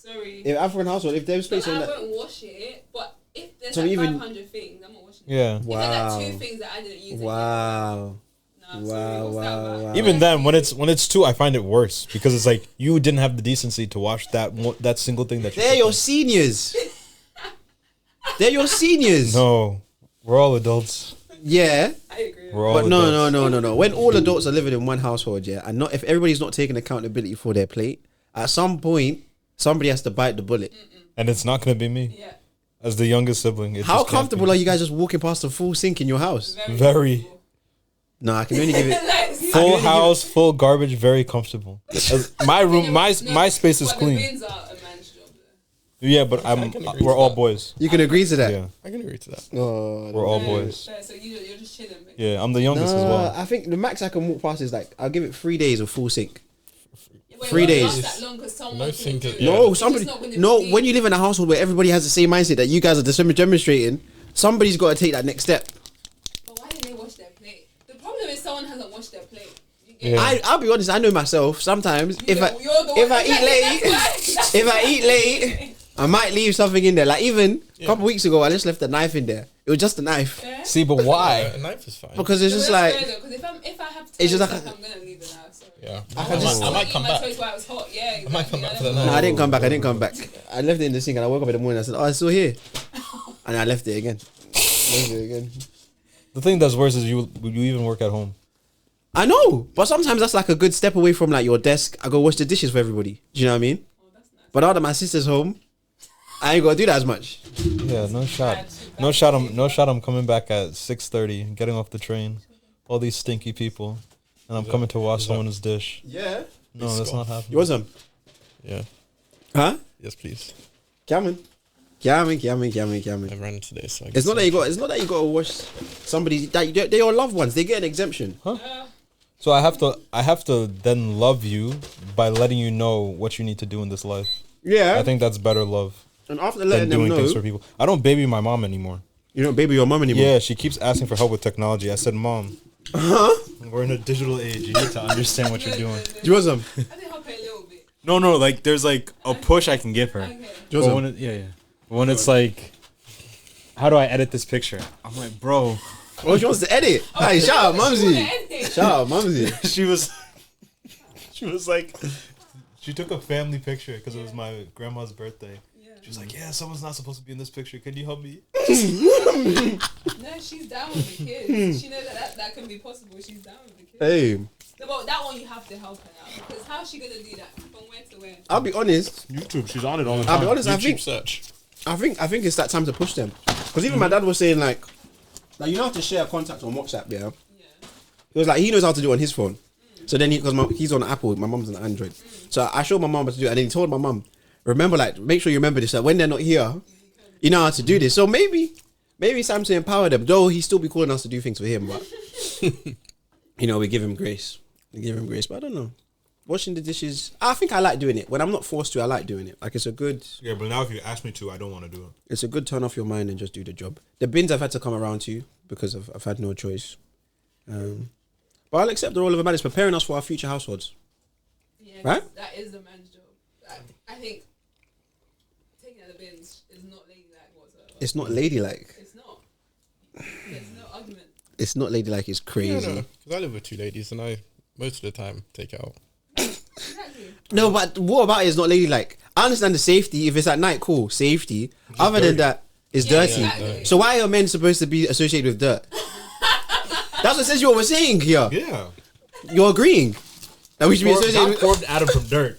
Sorry. If African household, if there's space I on that. won't wash it, but if there's So like even- 500 things, I'm not washing it. Yeah. If Wow. there's like 2 things that I didn't use. Wow. Nah, sorry, what's that about? Wow. Even then, when it's 2, I find it worse because it's like you didn't have the decency to wash that single thing that you. They're your seniors. They're your seniors. No, we're all adults. Yeah. I agree. We're all But adults. no. When all adults are living in one household, yeah, and not if everybody's not taking accountability for their plate, at some point somebody has to bite the bullet. And it's not gonna be me. Yeah. As the youngest sibling. It How just can't comfortable be. are you guys just walking past a full sink in your house? Very. No, I can only give it. Like, Full house, full garbage, very comfortable. As my room, my space is but clean. The bins are a man's job. Yeah, but we're all boys. You can agree to that. Yeah, I can agree to that. Oh, we're all boys. Fair, so you're just chilling. Mate. Yeah, I'm the youngest as well. I think the max I can walk past is like I'll give it 3 days of full sink. Wait, 3 it days. won't last that long 'cause someone No can think do it- it. Yeah. No, It's somebody. just not gonna No, be- when you live in a household where everybody has the same mindset that you guys are demonstrating, somebody's got to take that next step. But why didn't they wash their plate? The problem is someone hasn't washed their plate. You get Yeah. it? I'll be honest. I know myself. Sometimes You if know, I you're the if one- I eat late, if I eat late, I might leave something in there. Like even a couple weeks ago, I just left a knife in there. It was just a knife Yeah? See, but why? A knife is fine. because it's No, just that's like fair though, 'cause if I have to, it's just like, like- I'm gonna leave the house. Sorry. Yeah. I can just- I might come back. My toast while it was hot. Yeah, I might come back for the know. no, I didn't come back. I didn't come back. I left it in the sink and I woke up in the morning. I said, "Oh, it's still here," and I left it again. Left it again. The thing that's worse is you even work at home. I know, but sometimes that's like a good step away from like your desk. I go wash the dishes for everybody. Do you know what I mean? Oh, that's nice. But now that my sister's home, I ain't gotta do that as much. Yeah, no shot. Bad. No shot. I'm coming back at 6:30, getting off the train. All these stinky people, and I'm coming to wash someone's dish. Yeah. No, that's not happening. You want some? Yeah. Huh? Yes, please. Cameron. I ran today, so I It's not that you got. It's not that you got to wash somebody that they're your loved ones. They get an exemption. So I have to then love you by letting you know what you need to do in this life. Yeah. I think that's better love And after than letting them doing things for know, people. I don't baby my mom anymore. you don't baby your mom anymore. Yeah, she keeps asking for help with technology. I said, Mom, we're in a digital age. You need to understand what you're doing. Do you want some? I think help her a little bit. No, like there's like a push I can give her. Okay. Do you But want when some? yeah. When it's like, how do I edit this picture? I'm like, bro. Oh, she wants to edit. Hey, shout out, Mumsy. Anything. Shout out, Mumsy. she was like, she took a family picture because it was my grandma's birthday. Yeah. She was like, yeah, someone's not supposed to be in this picture. Can you help me? No, she's down with the kids. She knows that can be possible. She's down with the kids. Hey, No, but that one you have to help her out because how's she gonna do that from where to where? I'll be honest. YouTube, she's on it all the I'll time. be honest. YouTube search. I think it's that time to push them. Because even my dad was saying like you know how to share contacts on WhatsApp, yeah. Yeah. He was like, he knows how to do it on his phone. So then because he's on Apple, my mom's on Android. So I showed my mom how to do it, and then he told my mom, remember, like, make sure you remember this, that when they're not here, you know how to do this. So maybe it's time to empower them. Though he still be calling us to do things for him, but you know, we give him grace. But I don't know. Washing the dishes, I think I like doing it. When I'm not forced to, I like doing it. Like it's a good Yeah, but now if you ask me to, I don't want to do it. it's a good turn off your mind and just do the job. The bins I've had to come around to because I've had no choice. But I'll accept the role of a man. It's preparing us for our future households. Yeah, Right? that is the man's job. I think taking out the bins is not ladylike whatsoever. It's not ladylike. It's not. There's no argument. It's not ladylike. It's crazy. Because I live with 2 ladies, and I most of the time take out. Exactly. No, but what about it is not ladylike? I understand the safety. If it's at night, cool, safety. Other than that, it's Yeah, dirty. exactly. So why are men supposed to be associated with dirt? That's what says you what we're saying here. Yeah. You're agreeing that we should be associated with. formed Adam from dirt.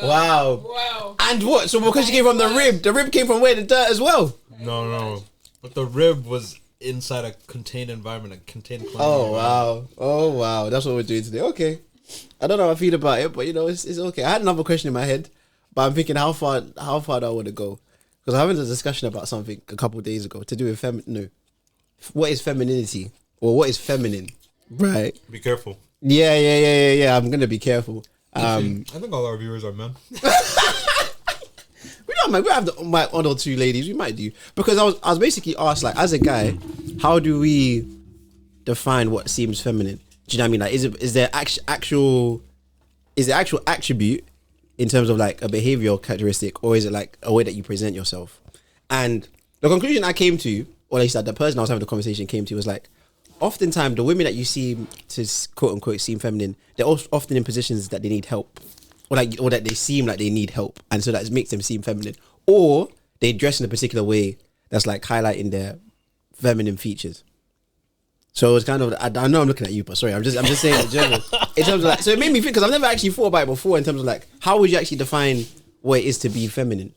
Wow. Wow. And what? So because you came from the rib came from where? The dirt as well. No. But the rib was inside a contained environment, a contained climate. Oh wow. That's what we're doing today. Okay. I don't know how I feel about it, but you know, it's okay. I had another question in my head, but I'm thinking how far do I want to go? Because I having a discussion about something a couple of days ago to do with what is femininity or what is feminine, right? Be careful. Yeah. I'm gonna be careful. I think all our viewers are men. We don't mind. We have one or two ladies. We might do because I was basically asked, like, as a guy, how do we define what seems feminine? Do you know what I mean? Like, is there actual attribute in terms of like a behavioral characteristic, or is it like a way that you present yourself? And the conclusion I came to, or at least that the person I was having the conversation came to, was like, oftentimes the women that you seem to quote unquote seem feminine, they're also often in positions that they need help, or that they seem like they need help, and so that makes them seem feminine, or they dress in a particular way that's like highlighting their feminine features. So it's kind of, I know I'm looking at you, but sorry, I'm just saying in general. In terms of like, so it made me think, because I've never actually thought about it before in terms of like, how would you actually define what it is to be feminine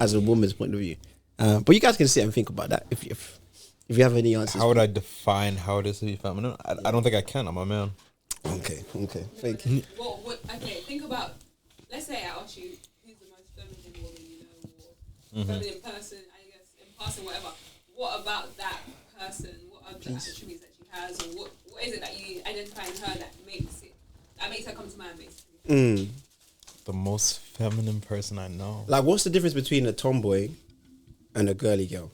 as a woman's point of view? But you guys can sit and think about that if you have any answers. How would I define how it is to be feminine? I don't think I can. I'm a man. Okay, thank you. Okay, think about, let's say I ask you, who's the most feminine woman you know, or feminine person, I guess, in passing, whatever. What about that person? What are the attributes that she has, or what is it that you identify in her that makes her come to mind, basically? The most feminine person I know. Like, what's the difference between a tomboy and a girly girl?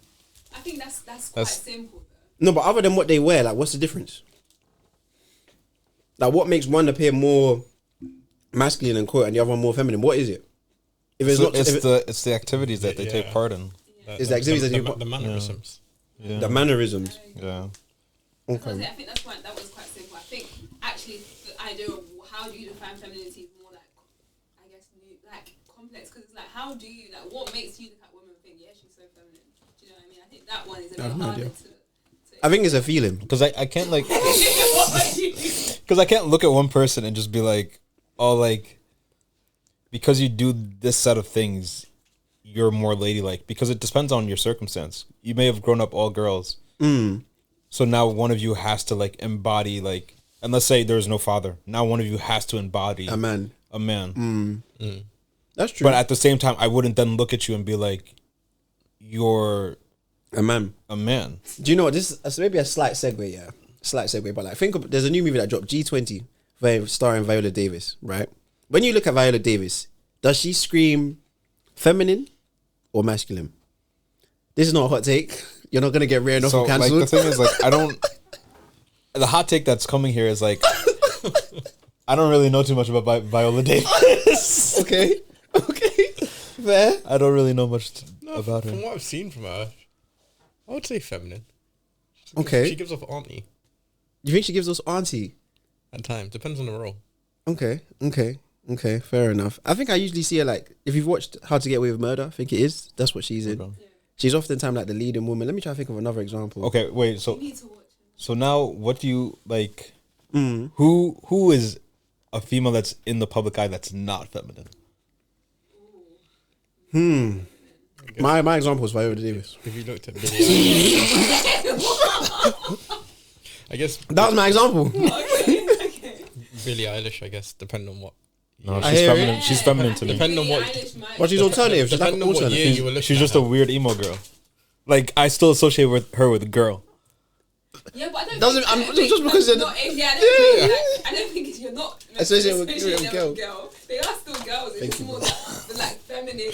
I think that's quite simple, though. No, but other than what they wear, like, what's the difference? Like, what makes one appear more masculine and quote, and the other one more feminine? What is it? If it's it's the activities that they take part in. It's the activities that the mannerisms. Yeah. The mannerisms. Yeah. Okay. I think that was quite simple. I think actually the idea of how do you define femininity is more like, I guess, like complex, because it's like, how do you, like, what makes you look at women and think, yeah, she's so feminine? Do you know what I mean? I think that one is a bit harder to I think it's a feeling. Because I can't like, because I can't look at one person and just be like, oh, like, because you do this set of things, you're more ladylike. Because it depends on your circumstance. You may have grown up all girls. So now one of you has to like embody, like, and let's say there's no father. Now one of you has to embody a man. That's true. But at the same time, I wouldn't then look at you and be like, you're a man. Do you know what? This is maybe a slight segue, yeah. Slight segue, but like, there's a new movie that dropped, G20, starring Viola Davis, right? When you look at Viola Davis, does she scream feminine or masculine? This is not a hot take. You're not gonna get reared off and cancelled. Like, the thing is, like, I don't. The hot take that's coming here is like, I don't really know too much about Viola Davis. Okay, fair. I don't really know much about her. From what I've seen from her, I would say feminine. Okay. She gives off auntie. You think she gives us auntie? At times. Depends on the role. Okay, fair enough. I think I usually see her like, if you've watched How to Get Away with Murder, I think it is. That's what she's in. Okay. Yeah. She's oftentimes like the leading woman. Let me try to think of another example. Okay, wait. You So need to watch it. so now, what do you like? Who is a female that's in the public eye that's not feminine? My example is Viola Davis. If you looked at Billie Eilish, I guess That was my example. Okay. Billie Eilish, I guess, depending on what. No, I she's hear feminine. it. She's feminine to me. Depending on what. What she's alternative. She's like Depending on what alternative. year you were looking She's at just her. a weird emo girl. Like, I still associate with her with girl. Yeah, but I don't Doesn't- think, I'm- I don't think just because that's they're- not, I don't think you're not Associated with associating girl. them with girl. They are still girls. It's just more the like feminine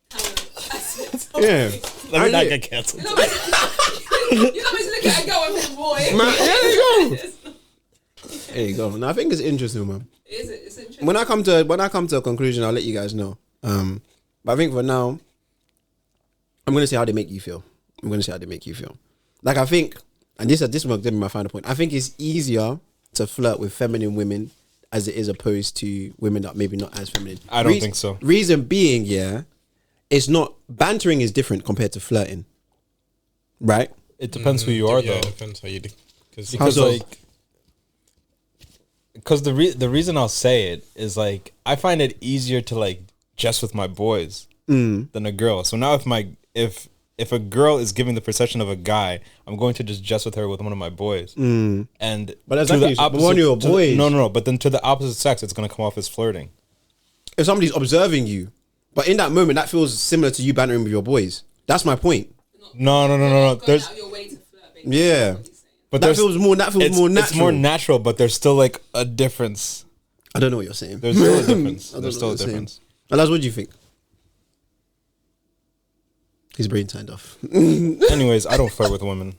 kind of aspect of Yeah. it. Let me not I- get cancelled. You're not meant to look at a girl and think, boy. Man, there you go. It's There you go. No, I think it's interesting, man. it's interesting. When I come to a conclusion, I'll let you guys know. But I think for now, I'm gonna see how they make you feel. Like, I think, and this will give me my final point. I think it's easier to flirt with feminine women as it is opposed to women that maybe not as feminine. I don't think so. Reason being, yeah, it's not, bantering is different compared to flirting, right? It depends who you are, Yeah, though. it depends how you do. Because so? like, because the reason I'll say it is like, I find it easier to like jest with my boys than a girl. So now if a girl is giving the perception of a guy, I'm going to just jest with her with one of my boys. And But that's to actually one of your boys. No. But then to the opposite sex, it's going to come off as flirting. If somebody's observing you, but in that moment, that feels similar to you bantering with your boys. That's my point. No. Going There's out of your way to flirt, basically. Yeah. That's what he's saying. but That there's feels more natural. it's more natural, but there's still like a difference. I don't know what you're saying. There's still a difference. I don't There's know still a what you're saying. difference. Elias, what do you think? His brain turned off. Anyways, I don't flirt with women.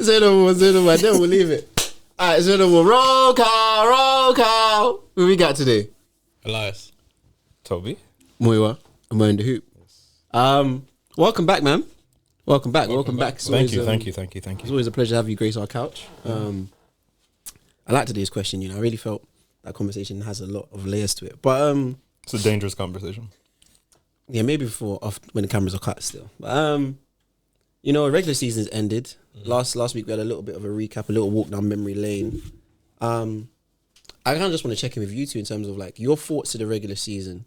Say no more. Then we'll leave it. Alright, so we'll roll call. Who we got today? Elias. Toby. Moiwa. I'm wearing the hoop. Welcome back, man. Welcome back. It's Thank always, you. It's always a pleasure to have you grace our couch. I like today's question. I really felt that conversation has a lot of layers to it. But It's a dangerous conversation. yeah, maybe when the cameras are cut still. But regular season's ended. Last week we had a little bit of a recap, a little walk down memory lane. I kind of just want to check in with you two in terms of like your thoughts to the regular season.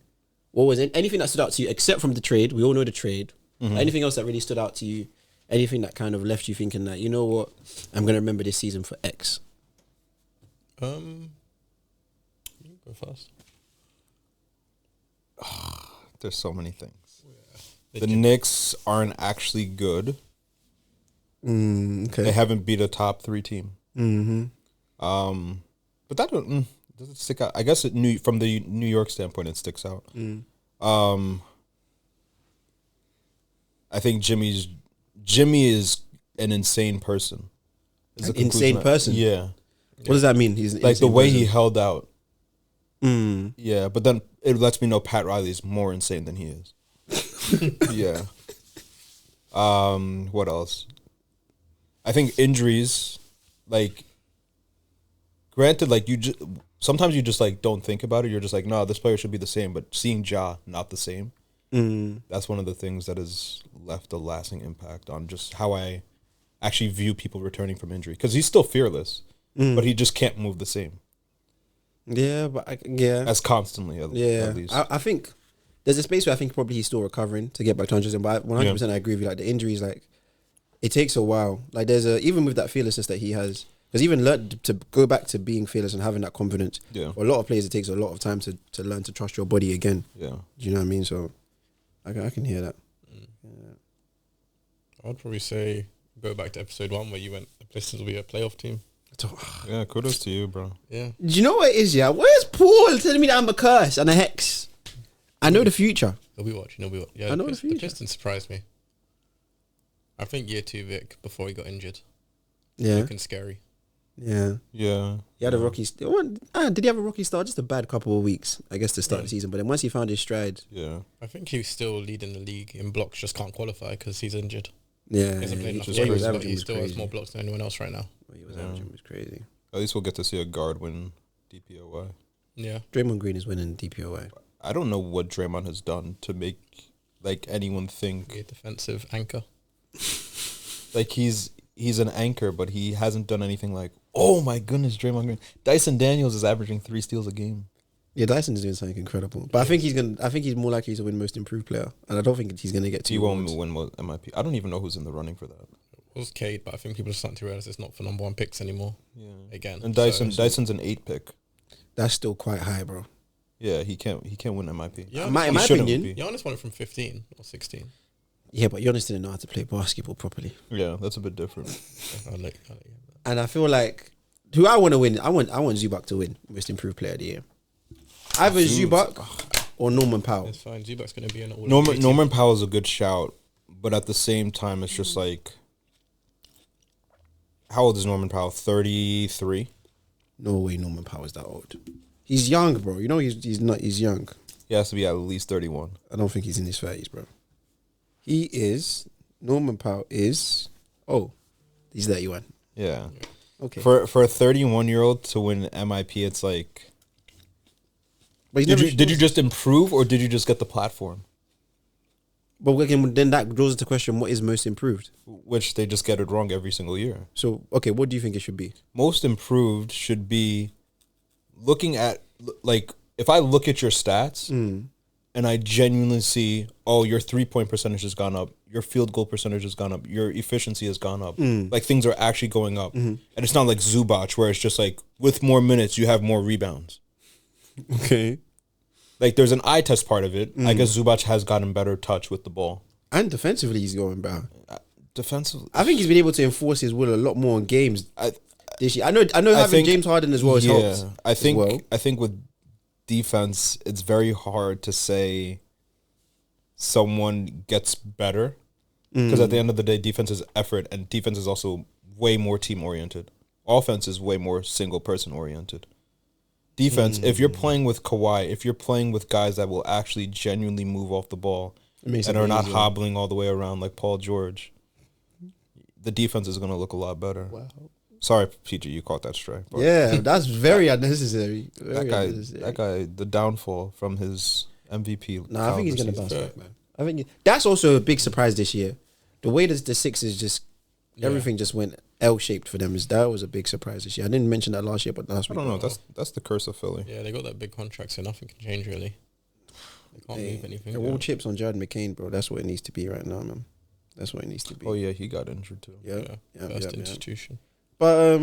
What was it? Anything that stood out to you except from the trade? We all know the trade. Anything else that really stood out to you? Anything that kind of left you thinking that, you know what, I'm gonna remember this season for X? You can go first. There's so many things. Yeah. The Knicks aren't actually good. Okay. They haven't beat a top 3 team. Mm-hmm. But that does it stick out? I guess from the New York standpoint, it sticks out. I think Jimmy is an insane person. An insane person? Yeah. What does that mean? He's an Like the insane way person? he held out. Yeah, but then it lets me know Pat Riley is more insane than he is. Yeah. What else? I think injuries, like, granted, like sometimes you just like don't think about it. You're just like, no, this player should be the same. But seeing Ja not the same, that's one of the things that has left a lasting impact on just how I actually view people returning from injury. Because he's still fearless, but he just can't move the same. Yeah, but As constantly, at least. I think there's a space where I think probably he's still recovering to get back to 100%. But 100% I agree with you. Like the injuries, like it takes a while. Like even with that fearlessness that he has, because even learned to go back to being fearless and having that confidence. Yeah. For a lot of players, it takes a lot of time to learn to trust your body again. Yeah. Do you know what I mean? So I can hear that. I'd probably say go back to episode 1 where you went, the Pistons will be a playoff team. Yeah, kudos to you, bro. Yeah. Do you know what it is? Yeah, where's Paul telling me that I'm a curse and a hex? I know the future. He'll be watching. Yeah, I know the future. The Pistons surprised me. I think year 2 Vic before he got injured. Yeah, Looking scary. yeah. Yeah. He had a rocky. Did he have a rocky start? Just a bad couple of weeks, I guess, to start the season. But then once he found his stride, Yeah. I think he's still leading the league in blocks, just can't qualify because he's injured. yeah, He hasn't played enough was games, crazy. but he still has more blocks than anyone else right now. What he was averaging was crazy. At least we'll get to see a guard win DPOY. Yeah. Draymond Green is winning DPOA. I don't know what Draymond has done to make like anyone think Be a defensive anchor. like he's an anchor, but he hasn't done anything like, oh my goodness, Draymond Green. Dyson Daniels is averaging 3 steals a game. Yeah, Dyson is doing something incredible. But I think he's more likely to win Most Improved Player, and I don't think he's gonna get He 2 won't awards. win MIP. I don't even know who's in the running for that. It was Cade, but I think people are starting to realize it's not for number 1 picks anymore. Yeah. Again. And So- Dyson's an 8 pick. That's still quite high, bro. Yeah, he can't win MIP. Yeah, in my He shouldn't opinion, be. Giannis won it from 15 or 16. yeah, but Giannis didn't know how to play basketball properly, Yeah, that's a bit different. I'll let you have that. and I feel like who I want to win. I want Zubac to win Most Improved Player of the Year. Either Zubac or Norman Powell. It's fine. Zubac's going to be an all Norman Powell's a good shout, but at the same time, it's just like, how old is Norman Powell? 33. No way, Norman Powell is that old. He's young, bro. You know he's not. He's young. He has to be at least 31. I don't think he's in his 30s, bro. He is. Norman Powell is. Oh, he's 31. Yeah. Okay. For a 31-year-old to win MIP, it's like, But he's did you just improve or did you just get the platform? But again, then that draws into question: what is most improved? Which they just get it wrong every single year. So, okay, what do you think it should be? Most improved should be looking at, like, if I look at your stats and I genuinely see, oh, your 3-point percentage has gone up, your field goal percentage has gone up, your efficiency has gone up, like things are actually going up. And it's not like Zubac where it's just like, with more minutes, you have more rebounds. Okay. Like, there's an eye test part of it. I guess Zubac has gotten better touch with the ball. And defensively, he's going better. Defensively, I think he's been able to enforce his will a lot more in games this year. I know I having think- James Harden as well has helped. I think as well. I think with defense, it's very hard to say someone gets better because at the end of the day, defense is effort, and defense is also way more team oriented. Offense is way more single person oriented. Defense, if you're playing with Kawhi, if you're playing with guys that will actually genuinely move off the ball and are not hobbling all the way around like Paul George, the defense is going to look a lot better. Wow. Sorry, PG, you caught that strike. Yeah, that's very unnecessary. That guy, the downfall from his MVP. No, I think he's going to bounce back, man. I think that's also a big surprise this year. The way that the Sixers just everything just went L-shaped for them. That was a big surprise this year. I didn't mention that last year, but last week. I don't know. That's the curse of Philly. Yeah, they got that big contract, so nothing can change really. They can't move anything. They're all chips on Jared McCain, bro. That's what it needs to be right now, man. That's what it needs to be. Oh yeah, he got injured too. Yeah. First institution. But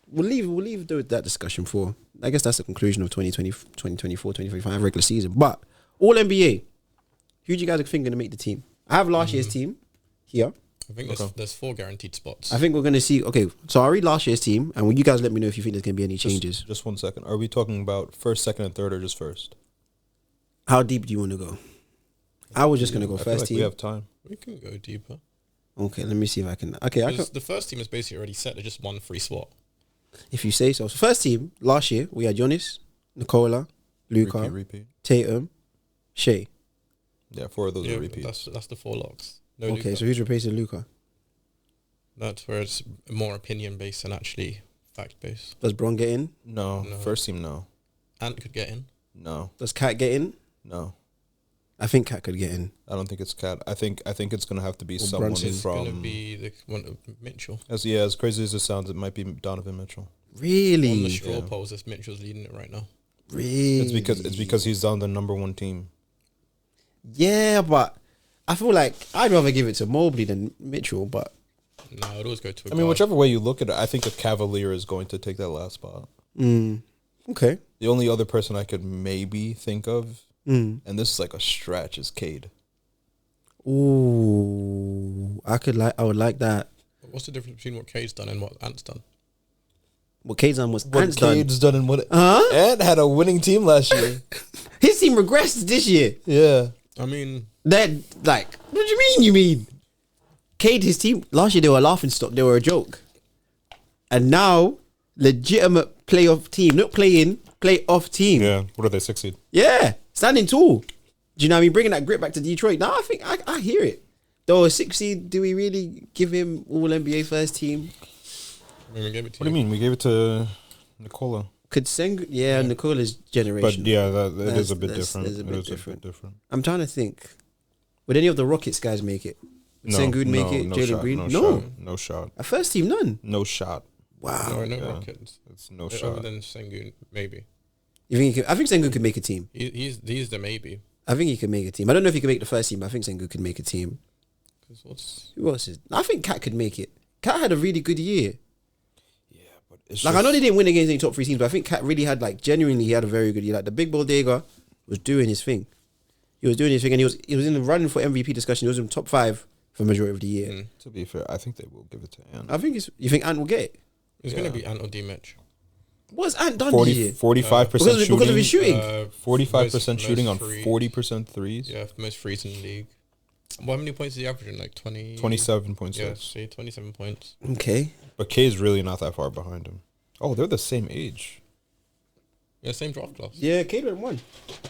we'll leave that discussion for. I guess that's the conclusion of 2020, 2024, 2025 regular season. But all NBA, who do you guys think going to make the team? I have last year's team here. I think there's 4 guaranteed spots. I think we're going to see. Okay, so I'll read last year's team, and you guys let me know if you think there's going to be any changes. Just 1 second. Are we talking about first, second, and third, or just first? How deep do you want to go? I was just going to go first team. We have time. We can go deeper. Okay, let me see if I can. Okay, the first team is basically already set. There's just one free spot. If you say so. So first team last year we had Giannis, Nikola, Luka, Repeat. Tatum, Shea. Yeah, 4 of those are repeats. That's the 4 locks. No Okay, Luka. so who's replacing Luka? That's where it's more opinion based than actually fact based. Does Bron get in? No. First team, no. Ant could get in. No. Does Cat get in? No. I think Cat could get in. I don't think it's Cat. I think it's going to have to be someone Brunson. It's from. going to be the one of Mitchell. As crazy as it sounds, it might be Donovan Mitchell. Really? On the straw polls, this Mitchell's leading it right now. Really? It's because he's on the number 1 team. Yeah, but I feel like I'd rather give it to Mobley than Mitchell. But No, I'd always go to. I mean, whichever way you look at it, I think a Cavalier is going to take that last spot. Okay. The only other person I could maybe think of, and this is like a stretch, is Cade. Ooh, I would like that. What's the difference between what Cade's done and what Ant's done? What Cade's done was What Ant's done. Cade's done and what Ant had a winning team last year. His team regressed this year. Yeah. I mean, They're like, what do you mean? You mean Cade? His team last year they were a laughing stock. They were a joke, and now legitimate playoff team, not playing playoff team. Yeah. What are they, 6 seed? Yeah, standing tall. Do you know what I mean? Bringing that grit back to Detroit. Now I think I hear it. Though a 6 seed, do we really give him all NBA first team? I mean, we gave it to What do you mean? We gave it to Nikola. Could Sengun? Yeah, Nicola's generation. But yeah, it is a bit different. It's a bit It is different. a bit different. I'm trying to think. Would any of the Rockets guys make it? Would Sengun make it? Jalen shot, Green? No shot. A first team, none. No shot. Wow. no Yeah. Rockets. It's no Other shot. than Sengun, maybe. You think I think Sengun could make a team. He's the maybe. I think he could make a team. I don't know if he could make the first team, but I think Sengun could make a team. Who else is? I think Cat could make it. Cat had a really good year. Yeah, but it's Like I know they didn't win against any top 3 teams, but I think Cat really had genuinely he had a very good year. Like the big bodega was doing his thing. He was doing his thing, and he was in the running for MVP discussion. He was in top 5 for the majority of the year. To be fair, I think they will give it to Ant. I think you think Ant will get it. It's going to be Ant or D-Mitch. What's Ant done this year? 45% shooting. Because of his shooting. 45% shooting on threes. 40% threes. Yeah, most threes in the league. Well, how many points is he averaging? Like 20? 27.6. Yeah, see, 27 points. Okay. But K is really not that far behind him. Oh, they're the same age. Yeah, same draft class. Yeah, Cade went 1.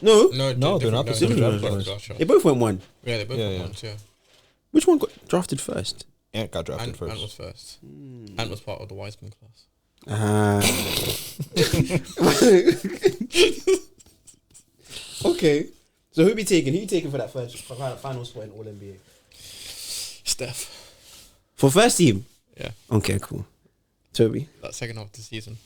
No, they're not the same draft class. they both went 1. Yeah, they both Yeah, went yeah. once, yeah. Which one got drafted first? Ant got drafted Ant first. was first. Ant was part of the Wiseman class. Okay. So who be taking? Who you taking for that final spot in All NBA? Steph. For first team? Yeah. Okay, cool. Toby? That second half of the season.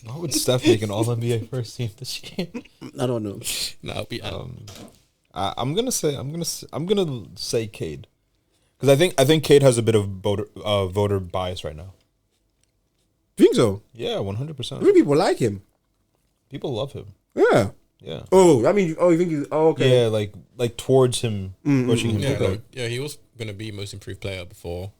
Why would Steph make an All NBA first team this year? I don't know. No, it'll be Ant. I'm gonna say Cade, because I think Cade has a bit of voter bias right now. Think so? Yeah, 100%. Many people like him. People love him. Yeah. Yeah. Oh, I mean, you think okay. Yeah, like towards him, pushing him. Yeah, to go. yeah, he was going to be most improved player before.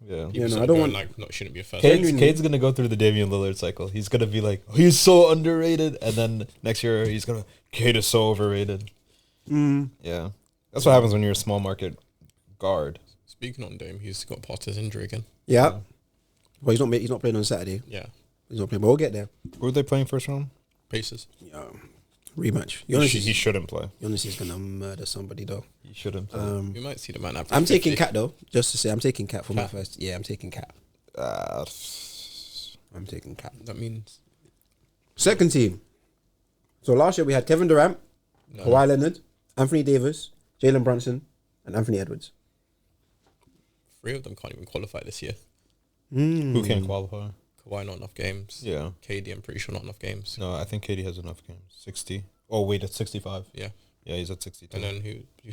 Yeah. People no, started I don't going, want- like, not shouldn't be a first. Cade's gonna go through the Damian Lillard cycle. He's gonna be like, oh, he's so underrated, and then next year he's gonna, Cade is so overrated. Yeah, that's what happens when you're a small market guard. Speaking on Dame, he's got past his injury again. Yeah. Well, he's not playing on Saturday. Yeah. He's not playing, but we'll get there. Who are they playing first round? Pacers. Yeah. Rematch. He shouldn't play. Giannis is gonna murder somebody though. He shouldn't play. We might see the man after I'm 50. taking Cat though. Just to say, I'm taking Cat for my first. Yeah, I'm taking Cat. I'm taking Cat. That means Second team. So last year we had Kevin Durant, Kawhi Leonard, Anthony Davis, Jalen Brunson, and Anthony Edwards. 3 of them can't even qualify this year. Who can qualify? Kawhi not enough games. Yeah. KD, I'm pretty sure not enough games. No, I think KD has enough games. 60. Oh, wait, it's 65. Yeah. Yeah, he's at 62. And then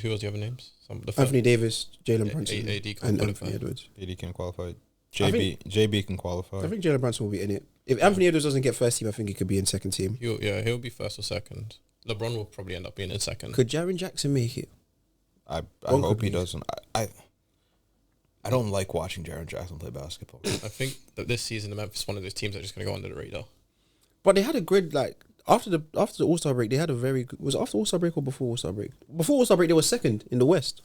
who was the other names? Anthony Davis, Jalen A- Brunson, AD can't and qualify. Anthony Edwards. KD can qualify. think- JB can qualify. I think Jalen Brunson will be in it. If Anthony Edwards doesn't get first team, I think he could be in second team. He'll be first or second. LeBron will probably end up being in second. Could Jaren Jackson make it? I One hope could he be. doesn't. I don't like watching Jaren Jackson play basketball. I think that this season the Memphis is one of those teams that are just going to go under the radar. But they had a good after the All Star break. They had a very good. Was it after All Star break or before All Star break? Before All Star break, they were second in the West,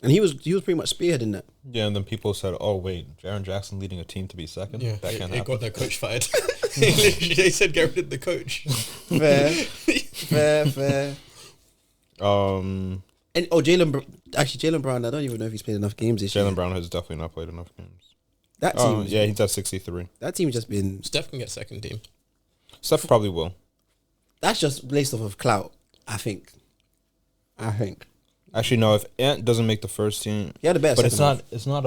and he was pretty much spearheading that. Yeah, and then people said, "Oh wait, Jaren Jackson leading a team to be second? Yeah, That can't they happen." got their coach fired. They said get rid of the coach. Fair. And Jalen Brown. I don't even know if he's played enough games this year. Jalen Brown has definitely not played enough games. That Oh, team, yeah, he's at 63. that team's just been. Steph can get second team. Steph probably will. That's just based off of clout. I think. Actually, no. If Ant doesn't make the first team, He had the best. but it's second not. It's not.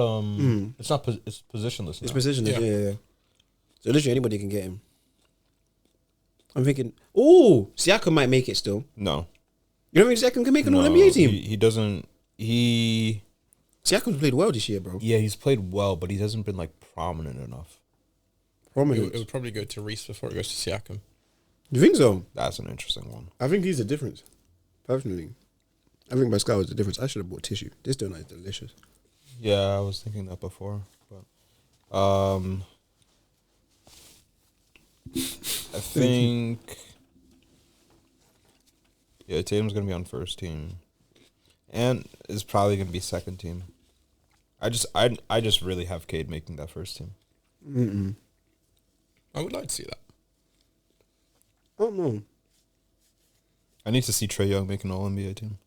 It's not. It's positionless. His now. position is, Yeah. yeah. So literally anybody can get him. I'm thinking, Siakam might make it still. No. You don't think Siakam can make an No, All-NBA team? He doesn't. Siakam's played well this year, bro. Yeah, he's played well, but he hasn't been like prominent enough. Prominent. It would probably go to Reese before it goes to Siakam. You think so? That's an interesting one. I think he's the difference. Personally. I think Pascal is the difference. I should have bought tissue. This donut is delicious. Yeah, I was thinking that before, but I think Tatum's gonna be on first team, and is probably gonna be second team. I just really have Cade making that first team. I would like to see that. I don't know. I need to see Trae Young make an All NBA team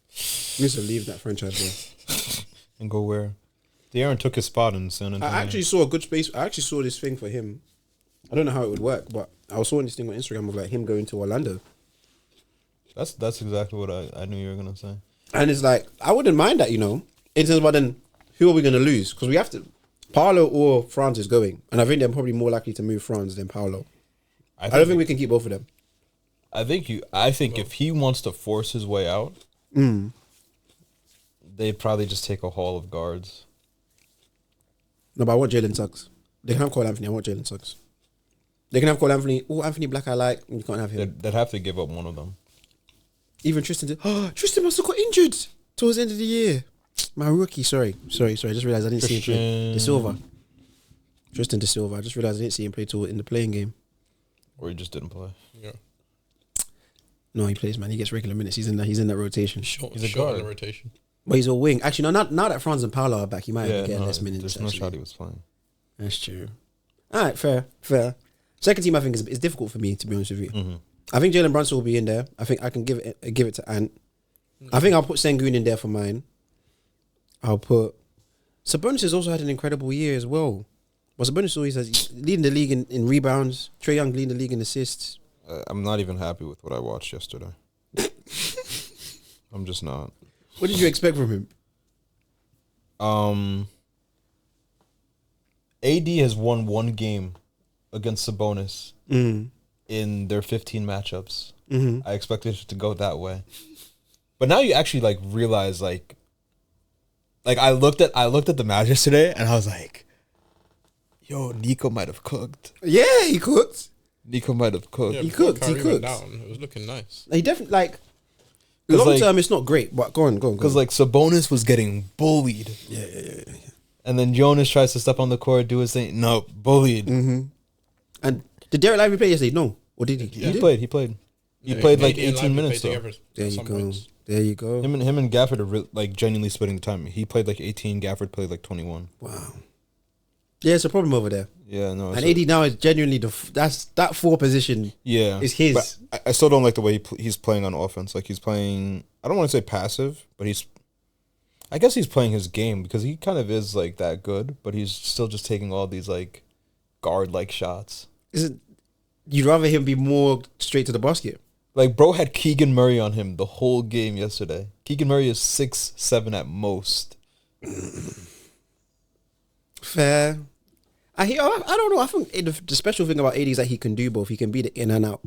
He needs to leave that franchise, bro. and go where De'Aaron took his spot in San Antonio. I actually saw a good space. I actually saw this thing for him. I don't know how it would work, but I was seeing this thing on Instagram of like him going to Orlando. That's exactly what I knew you were gonna say. And it's like, I wouldn't mind that, you know. In terms of, but then, who are we going to lose? Because we have to, Paolo or Franz is going. And I think they're probably more likely to move Franz than Paolo. I don't think we can keep both of them. I think if he wants to force his way out, they'd probably just take a haul of guards. No, but I want Jalen Suggs. They can have Cole Anthony. I want Jalen Suggs. They can have Cole Anthony. Oh, Anthony Black I like. You can't have him. They'd have to give up one of them. Even Tristan. Tristan must have got injured towards the end of the year. My rookie. Sorry. I just realized I didn't see him play. De Silva. Tristan De Silva. I just realized I didn't see him play in the playing game. Or he just didn't play. Yeah. No, he plays, man. He gets regular minutes. He's in that rotation. He's a short guard. in the rotation. But he's a wing. Actually, no. Now that Franz and Paolo are back, he might get less minutes. There's no actually. shot he was playing. That's true. All right, fair. Second team, I think is difficult for me, to be honest with you. Mm-hmm. I think Jalen Brunson will be in there. I think I can give it to Ant. I think I'll put Sengun in there for mine. I'll put Sabonis has also had an incredible year as well. But Sabonis always has leading the league in rebounds. Trae Young leading the league in assists. I'm not even happy with what I watched yesterday. I'm just not. What did you expect from him? AD has won one game against Sabonis in their 15 matchups. Mm-hmm. I expected it to go that way, but now you actually like realize like I looked at the match yesterday and I was like, "Yo, Nico might have cooked. Yeah, he cooked. Nico might have cooked." Yeah, He before cooked, he Kyrie went cooked. down, it was looking nice. He definitely Cause, long like- term. It's not great, but go on. Because like Sabonis was getting bullied. Yeah. And then Jonas tries to step on the court, do his thing. No, bullied. Mm-hmm. And did Derek Lively play yesterday? No, or did he? He played. He played like KD and 18 Lowry minutes played though. together There at you some go. points. There you go. Him and Gafford are like genuinely splitting the time. He played like 18. Gafford played like 21. Wow. Yeah, it's a problem over there. Yeah, no. And AD now is genuinely that 4 position. Yeah, is his. But I still don't like the way he's playing on offense. Like he's playing. I don't want to say passive, but I guess he's playing his game because he kind of is like that good, but he's still just taking all these like guard like shots. You'd rather him be more straight to the basket. Like bro had Keegan Murray on him the whole game yesterday. Keegan Murray is 6'7" at most. Fair. I don't know. I think the special thing about AD is that he can do both. He can be the in and out.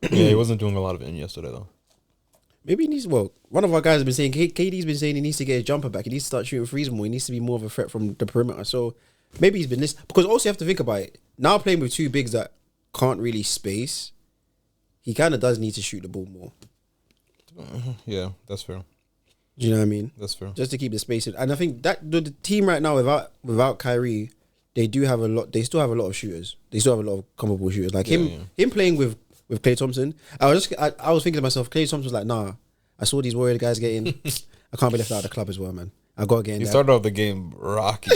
Yeah, he wasn't doing a lot of it yesterday though. Maybe he needs. Well, one of our guys has been saying KD's been saying he needs to get his jumper back. He needs to start shooting threes more. He needs to be more of a threat from the perimeter. So maybe he's been this because also you have to think about it. Now playing with 2 bigs that can't really space, he kind of does need to shoot the ball more. Yeah, that's fair. Do you know what I mean? That's fair. Just to keep the space. And I think that the team right now without Kyrie, they do have a lot. They still have a lot of shooters. They still have a lot of comparable shooters. Like him playing with Klay Thompson. I was thinking to myself, Klay Thompson was like, nah. I saw these Warrior guys getting. I can't be left out of the club as well, man. I got to get in. He there. started off the game rocky.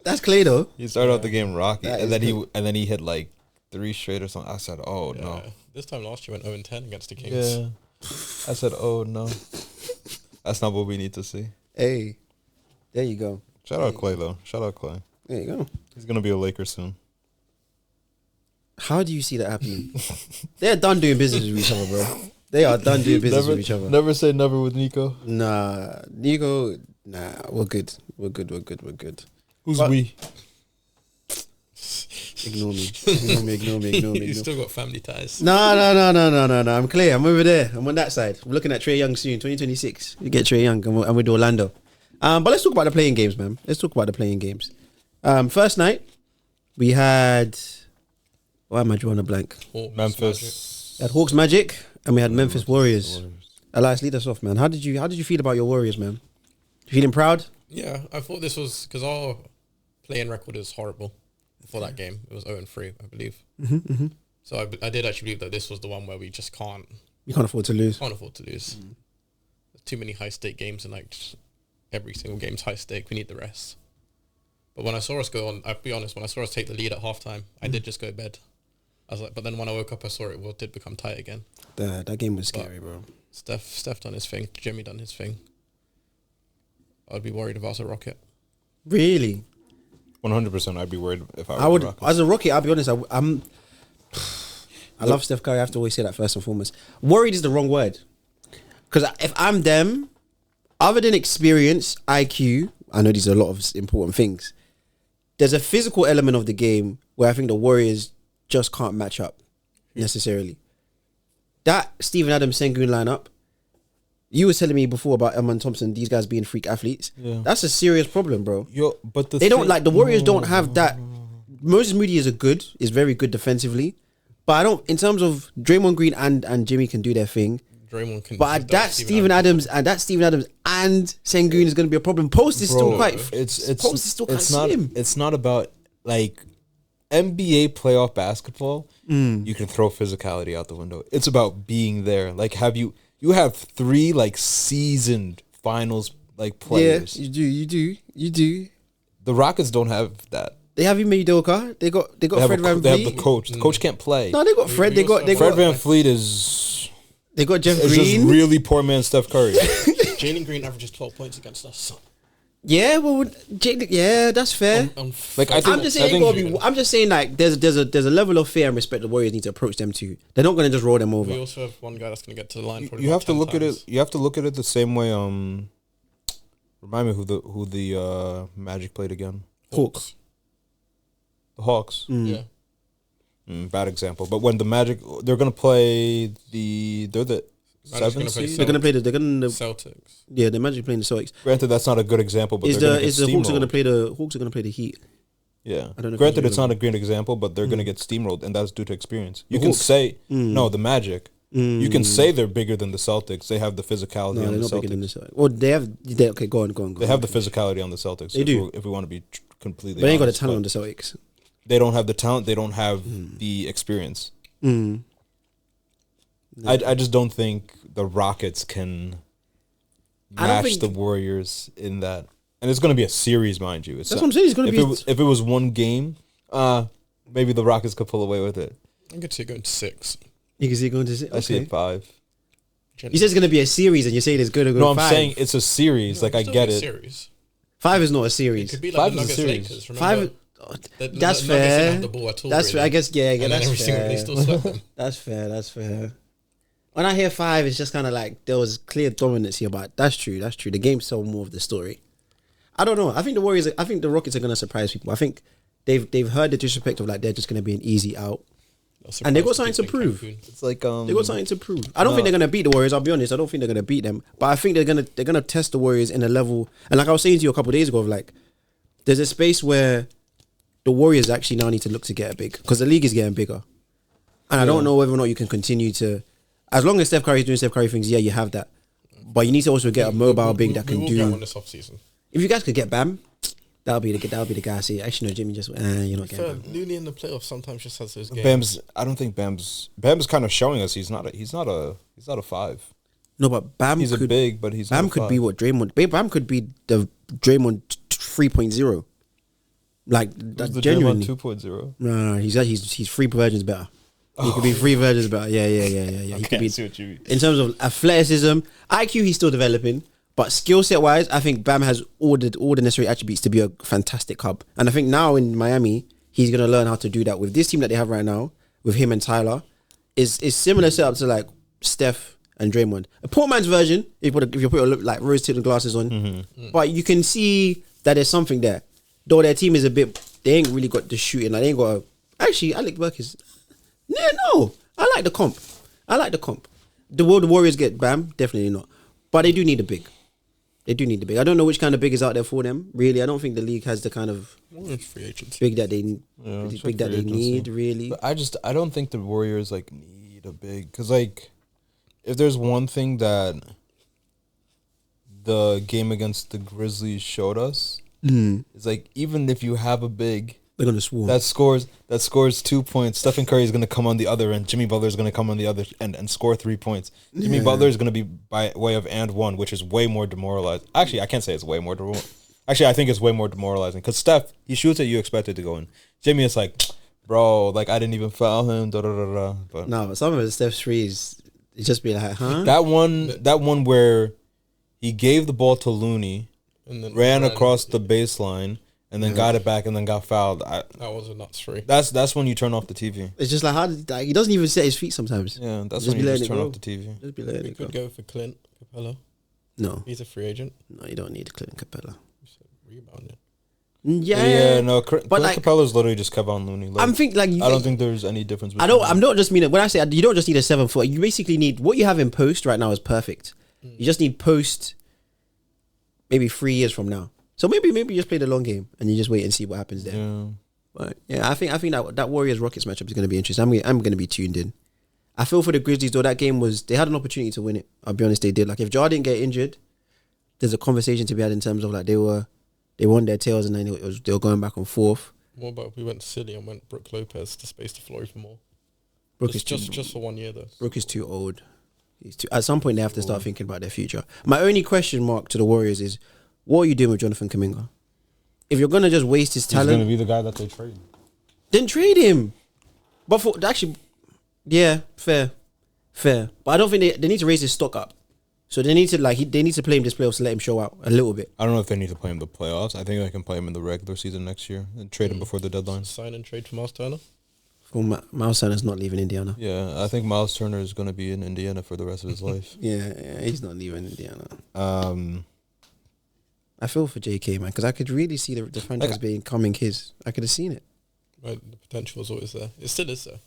That's Klay though. He started off the game rocky, That and is then he hit like 3 straight or something. I said, "Oh no!" This time last year went 0-10 against the Kings. Yeah, I said, "Oh no." That's not what we need to see. Hey, there you go. Shout out Clay though. Shout out Clay. There you go. He's gonna be a Laker soon. How do you see that happening? They're done doing business with each other, bro. They are done doing business with each other. Never say never with Nico. Nah, Nico. Nah, we're good. We're good. Who's But- we? Ignore me. Ignore me. He's still got family ties. No. I'm clear. I'm over there. I'm on that side. We're looking at Trae Young soon, 2026. We get Trae Young and we're with Orlando. But let's talk about the playing games, man. First night, we had... Why am I drawing a blank? Hawks, Memphis. We had Hawks Magic and we had Memphis Warriors. Elias, lead us off, man. How did you feel about your Warriors, man? You feeling proud? Yeah, I thought this was because our playing record is horrible for that game. It was 0-3, I believe. So I did actually believe that this was the one where we just can't You can't afford to lose. afford to lose. There's too many high stake games, and like just every single game's high stake. We need the rest. But when I saw us go on, I'll be honest, when I saw us take the lead at halftime, I did just go to bed. I was like, but then when I woke up, I saw it did become tight again. That game was scary, bro. Steph done his thing. Jimmy done his thing. I'd be worried if I was a Rocket. Really? 100%. I'd be worried if I would, as a Rocket, I'll be honest, I love Steph Curry. I have to always say that first and foremost. Worried is the wrong word. Because if I'm them, other than experience, IQ, I know these are a lot of important things. There's a physical element of the game where I think the Warriors just can't match up necessarily. That Steven Adams Sengun lineup, you were telling me before about Elman Thompson, these guys being freak athletes. Yeah. That's a serious problem, bro. But They don't like the Warriors don't have that. Moses Moody is very good defensively, but I don't. In terms of Draymond Green and Jimmy can do their thing, Draymond can. but that Steven Adams and Sengun is going to be a problem. Post is still quite. It's Post is still quite not slim. it's not about like NBA playoff basketball. You can throw physicality out the window. It's about being there. Like you have 3 like seasoned finals like players. Yeah, you do. The Rockets don't have that. They have Ime Udoka. They got Fred Van They have Vliet. the coach. The coach can't play. No, they got Fred. They got Fred Van Fleet is they got Jeff just Green. really poor man Steph Curry. Jalen Green averages 12 points against us. Yeah, well, yeah, that's fair. Like I think, I'm just saying, I'm just saying, like there's a level of fear and respect the Warriors need to approach them to. They're not going to just roll them over. We also have one guy that's going to get to the line. You have to look at it. You have to look at it the same way. Remind me who the Magic played again. Hawks. The Hawks. Yeah. Bad example. But when the Magic, they're gonna play they're the Magic's gonna 7th play seed. They're going to play the. They're going to. Celtics. Yeah, the Magic playing the Celtics. Granted, that's not a good example, but Is they're the gonna get Hawks are going to steamrolled. play the Hawks are going to play the Heat? Yeah. I don't know if Granted, that's it's not a great example, but they're gonna get steamrolled, and that's due to experience. You can Hawks? say no, the Magic. You can say they're bigger than the Celtics. They have the physicality No, on they're the not bigger than Celtics. the Celtics. Well, they have. Okay, go on. They have the physicality on the Celtics. They do. If we want to be completely, But they ain't got the honest, talent on but the Celtics. They don't have the talent. They don't have the experience. I just don't think the Rockets can match the Warriors in that. And it's going to be a series, mind you. That's what I'm saying. It's going to be... If it was one game, maybe the Rockets could pull away with it. I could see it going to 6. You can see it going to 6? Okay. I see it 5. You said it's going to be a series and you're saying it's going to go 5. No, I'm saying it's a series. No, like, I get it. Series. 5 is not a series. It could be like 5 the is a Nuggets series. Lakers. Remember, 5... That's fair. Didn't have the ball at all, That's really. I guess, yeah, And that's then fair. they still swept them. That's fair. When I hear 5, it's just kind of like there was clear dominance here, but that's true. The game's so more of the story. I don't know. I think the Rockets are going to surprise people. I think they've heard the disrespect of like they're just going to be an easy out. And they got something to prove. It's like they got something to prove. I don't think they're gonna beat the Warriors. I'll be honest. I don't think they're gonna beat them. But I think they're gonna test the Warriors in a level. And like I was saying to you a couple of days ago, like there's a space where the Warriors actually now need to look to get a big because the league is getting bigger. And I don't know whether or not you can continue to, as long as Steph Curry is doing Steph Curry things. Yeah, you have that. But you need to also get a mobile big that can we will do. get one this offseason. If you guys could get Bam, that'll be the guy. I see. Actually, no, Jimmy just you're not getting Bam. Looney in the playoffs sometimes just has those games. I don't think Bam's kind of showing us he's not a 5. No, but Bam He's could, a big, but he's Bam not a could 5. be what Draymond. Bam could be the Draymond 3.0. Like that the genuinely. Draymond 2.0. No, he's 3 versions better. He could be 3 versions better. Yeah. He could be. See what you mean. In terms of athleticism, IQ, he's still developing. But skill set wise, I think Bam has all the necessary attributes to be a fantastic hub. And I think now in Miami, he's gonna learn how to do that with this team that they have right now, with him and Tyler, is similar setup to like Steph and Draymond. A poor man's version, if you put like rose tinted glasses on, but you can see that there's something there. Though their team is a bit, they ain't really got the shooting. Like they ain't got. Actually, Alec Burke is. Yeah, no, I like the comp. The Warriors get Bam, definitely not. But they do need a big. I don't know which kind of big is out there for them. Really, I don't think the league has the kind of Free agents. big that they need. Really, but I don't think the Warriors like need a big because like if there's one thing that the game against the Grizzlies showed us, it's like even if you have a big, they're gonna swarm. that scores 2 points. Stephen Curry is gonna come on the other end. Jimmy Butler is gonna come on the other end and score 3 points. Jimmy Butler is gonna be by way of and one, which is way more demoralizing. Actually, I can't say it's way more demoralizing. Actually, I think it's way more demoralizing because Steph, he shoots it, you expect it to go in. Jimmy is like, bro, like I didn't even foul him. But no, some of the Steph's threes, it just be like, huh? that one where he gave the ball to Looney, And then ran across the baseline. And then got it back and then got fouled. That was a nuts free. That's when you turn off the TV. It's just like he doesn't even set his feet sometimes. Yeah, that's Just when be you letting just it turn go. off the TV. Just be letting We it go. could go for Clint Capella. No, He's a free agent. you don't need Clint Capella. Rebounding. Yeah, no. Clint like, Capella's literally just Kevon Looney. Like, I'm thinking like I don't think there's any difference. I'm not just meaning when I say you don't just need a 7 foot. You basically need what you have in post right now is perfect. You just need post. Maybe 3 years from now. So maybe you just play the long game and you just wait and see what happens there. Yeah. But yeah, I think that Warriors Rockets matchup is going to be interesting. I'm going to be tuned in. I feel for the Grizzlies though. That game they had an opportunity to win it. I'll be honest, they did. Like if Ja didn't get injured, there's a conversation to be had in terms of like they won their tails and then they were going back and forth. What about we went silly and went Brook Lopez to space the floor for more? Brook It's is just for 1 year though. Brook is too old. At some point they have to start thinking about their future. My only question mark to the Warriors is, what are you doing with Jonathan Kuminga? If you're gonna just waste his talent, He's gonna be the guy that they trade. then trade him. But for actually, yeah, fair. But I don't think they need to raise his stock up. So they need to they need to play him this playoffs to let him show out a little bit. I don't know if they need to play him the playoffs. I think they can play him in the regular season next year and trade him before the deadline. Sign and trade for Miles Turner. Well, Miles Turner's not leaving Indiana. Yeah, I think Miles Turner is gonna be in Indiana for the rest of his life. Yeah, he's not leaving Indiana. I feel for JK, man, because I could really see the franchise becoming his. I could have seen it. Right, the potential is always there. It still is there.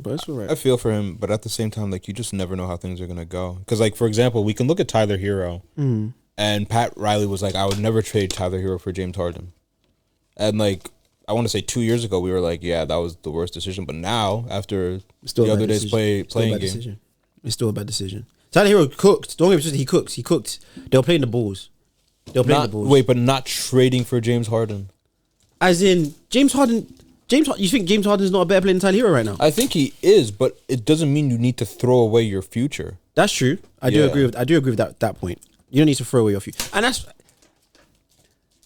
But it's all right. I feel for him, but at the same time, like you just never know how things are gonna go. Because, like for example, we can look at Tyler Hero, and Pat Riley was like, "I would never trade Tyler Hero for James Harden," and like I want to say 2 years ago, we were like, "Yeah, that was the worst decision." But now, after the other day's playing game, it's still a bad decision. Tyler Hero cooked. Don't get me twisted. He cooked. They were playing the Bulls. Wait, but not trading for James Harden. As in, James Harden, You think James Harden's not a better player than Tyler Hero right now? I think he is, but it doesn't mean you need to throw away your future. That's true. I do agree with that point. You don't need to throw away your future, and that's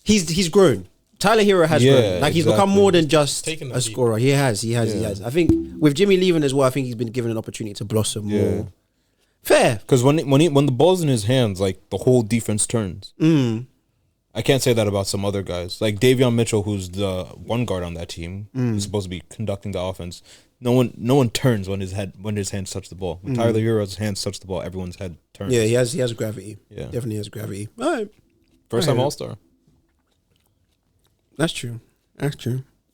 he's grown. Tyler Hero has grown. Like he's become more than just a scorer. He has. I think with Jimmy leaving as well, I think he's been given an opportunity to blossom more. Fair. Because when the ball's in his hands, like the whole defense turns. I can't say that about some other guys. Like Davion Mitchell, who's the one guard on that team, who's supposed to be conducting the offense. No one turns when his hands touch the ball. When Tyler Hero's hands touch the ball, everyone's head turns. Yeah, he has gravity. Yeah, definitely has gravity. All right. First time All-Star. That's true.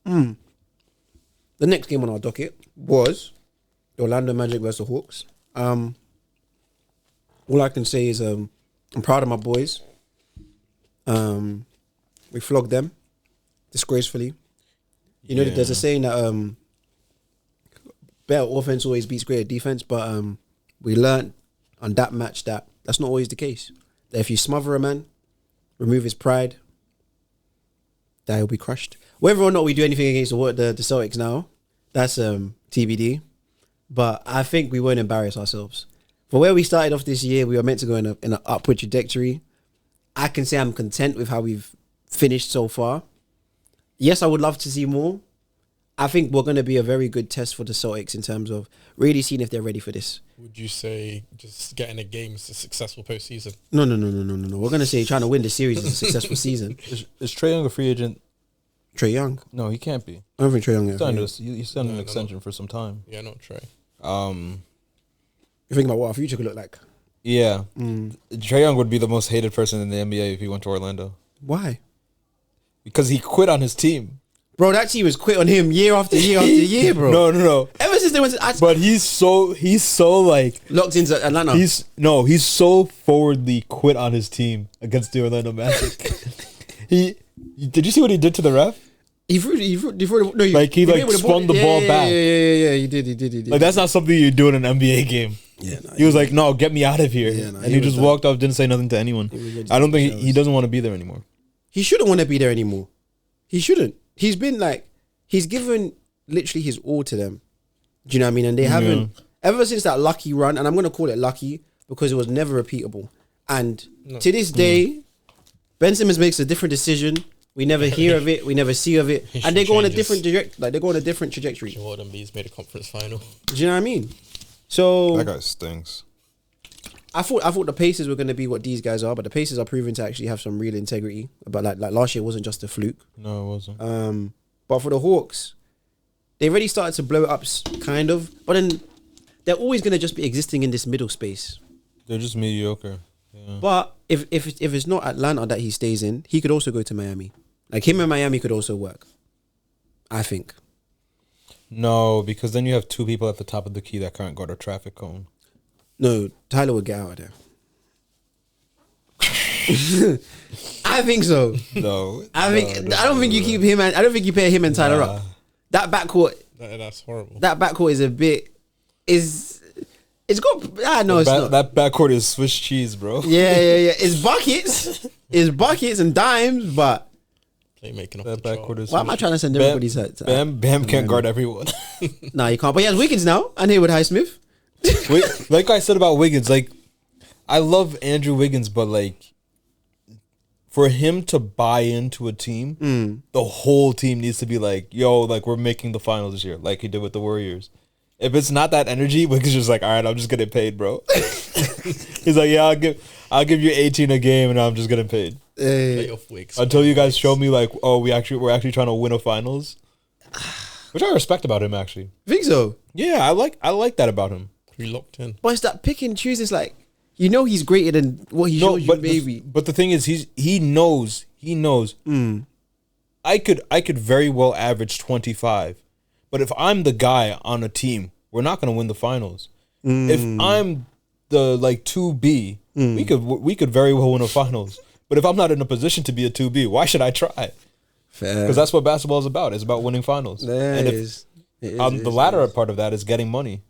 The next game on our docket was the Orlando Magic versus the Hawks. All I can say is I'm proud of my boys. We flogged them disgracefully. You know, there's a saying that better offense always beats greater defense, but we learned on that match that that's not always the case. That if you smother a man, remove his pride, that he'll be crushed. Whether or not we do anything against the Celtics now, that's TBD. But I think we won't embarrass ourselves. For where we started off this year, we were meant to go in an upward trajectory. I can say I'm content with how we've finished so far. Yes, I would love to see more. I think we're going to be a very good test for the Celtics in terms of really seeing if they're ready for this. Would you say just getting a game is a successful postseason? No. We're going to say trying to win the series is a successful season. Is Trae Young a free agent? Trae Young? No, he can't be. I don't think Trae Young is. He's signed an extension for some time. Yeah, not Trae. You're thinking about what our future could look like? Yeah. Trae Young would be the most hated person in the NBA if he went to Orlando. Why? Because he quit on his team. Bro, that team was quit on him year after year after year, bro. No. Ever since they went to... But he's so like... locked into Atlanta. He's so forwardly quit on his team against the Orlando Magic. Did you see what he did to the ref? He spun the ball back. Yeah, he did. Like, that's not something you do in an NBA game. Yeah, he was like, no, get me out of here. And he just walked off, didn't say nothing to anyone. I don't think he doesn't want to be there anymore. He shouldn't want to be there anymore. He shouldn't. He's been like, he's given literally his all to them. Do you know what I mean? And they haven't, ever since that lucky run, and I'm going to call it lucky because it was never repeatable. And to this day, Ben Simmons makes a different decision. We never hear of it. We never see of it. And they go on a different trajectory. Jordan B's made a conference final. Do you know what I mean? So that guy stinks. I thought the Pacers were going to be what these guys are, but the Pacers are proving to actually have some real integrity. But like last year wasn't just a fluke. No, it wasn't. But for the Hawks, they already started to blow it up, kind of. But then they're always going to just be existing in this middle space. They're just mediocre. Yeah. But if it's not Atlanta that he stays in, he could also go to Miami. Like him and Miami could also work, I think. No, because then you have two people at the top of the key that can't guard a traffic cone. No, Tyler would get out of there. I think so. No, I don't think you keep him. I don't think you pair him and Tyler up. That backcourt. That's horrible. That backcourt is a bit. It's got. It's not. That backcourt is Swiss cheese, bro. Yeah. It's buckets. It's buckets and dimes, but. Playmaking off that the backcourt is. Why am I trying to send everybody's hurt? Bam can't guard everyone. No, he can't. But he has Wiggins now, and Haywood Highsmith. Like I said about Wiggins, like I love Andrew Wiggins, but like for him to buy into a team, the whole team needs to be like, yo, like we're making the finals this year, like he did with the Warriors. If it's not that energy, Wiggins is just like, all right, I'm just getting paid, bro. He's like, yeah, I'll give you 18 a game, and I'm just getting paid. Until you guys show me like, oh, we're actually trying to win a finals, which I respect about him actually. Think so? Yeah, I like that about him. We locked in. But it's that pick and choose. It's like, you know, he's greater than what he shows you, baby. But the thing is, he knows. I could very well average 25, but if I'm the guy on a team, we're not going to win the finals. If I'm the like 2B, we could very well win a finals. But if I'm not in a position to be a 2B, why should I try? Fair. Because that's what basketball is about. It's about winning finals. The latter part of that is getting money.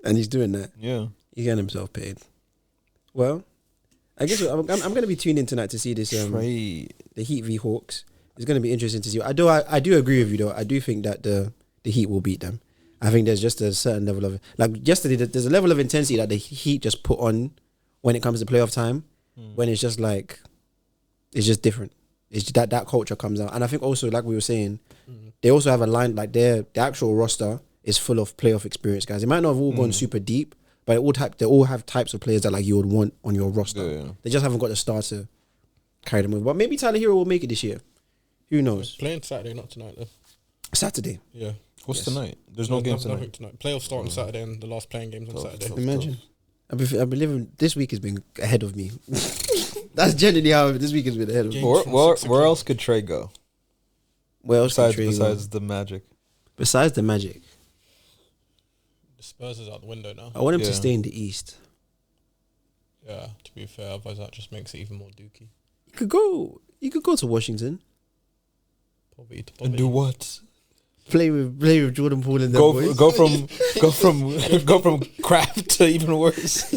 And he's doing that. Yeah. He's getting himself paid. Well, I guess I'm going to be tuned in tonight to see this the Heat v Hawks. It's going to be interesting to see. I do agree with you though. I do think that the Heat will beat them. I think there's just a certain level of like yesterday. There's a level of intensity that the Heat just put on when it comes to playoff time. When it's just like it's just different. It's just that culture comes out, and I think also like we were saying, they also have a line like the actual roster is full of playoff experience guys. It might not have all gone super deep, but they all have types of players that like you would want on your roster. Yeah. They just haven't got the star to carry them over. But maybe Tyler Hero will make it this year. Who knows? Playing Saturday, not tonight though. Saturday. Yeah. What's tonight? There's no games Nothing tonight. Playoffs start on Saturday and the last playing games on Saturday. Imagine. I've been living. This week has been ahead of me. That's generally how this week has been ahead of me. Where else could Trae go? Where else could Trae go? Besides the Magic? Besides the Magic. The Spurs is out the window now. I want him to stay in the East. Yeah, to be fair, otherwise that just makes it even more dookie. You could go to Washington. Probably. And do what? Play with Jordan Poole and them boys. Go from crap to even worse.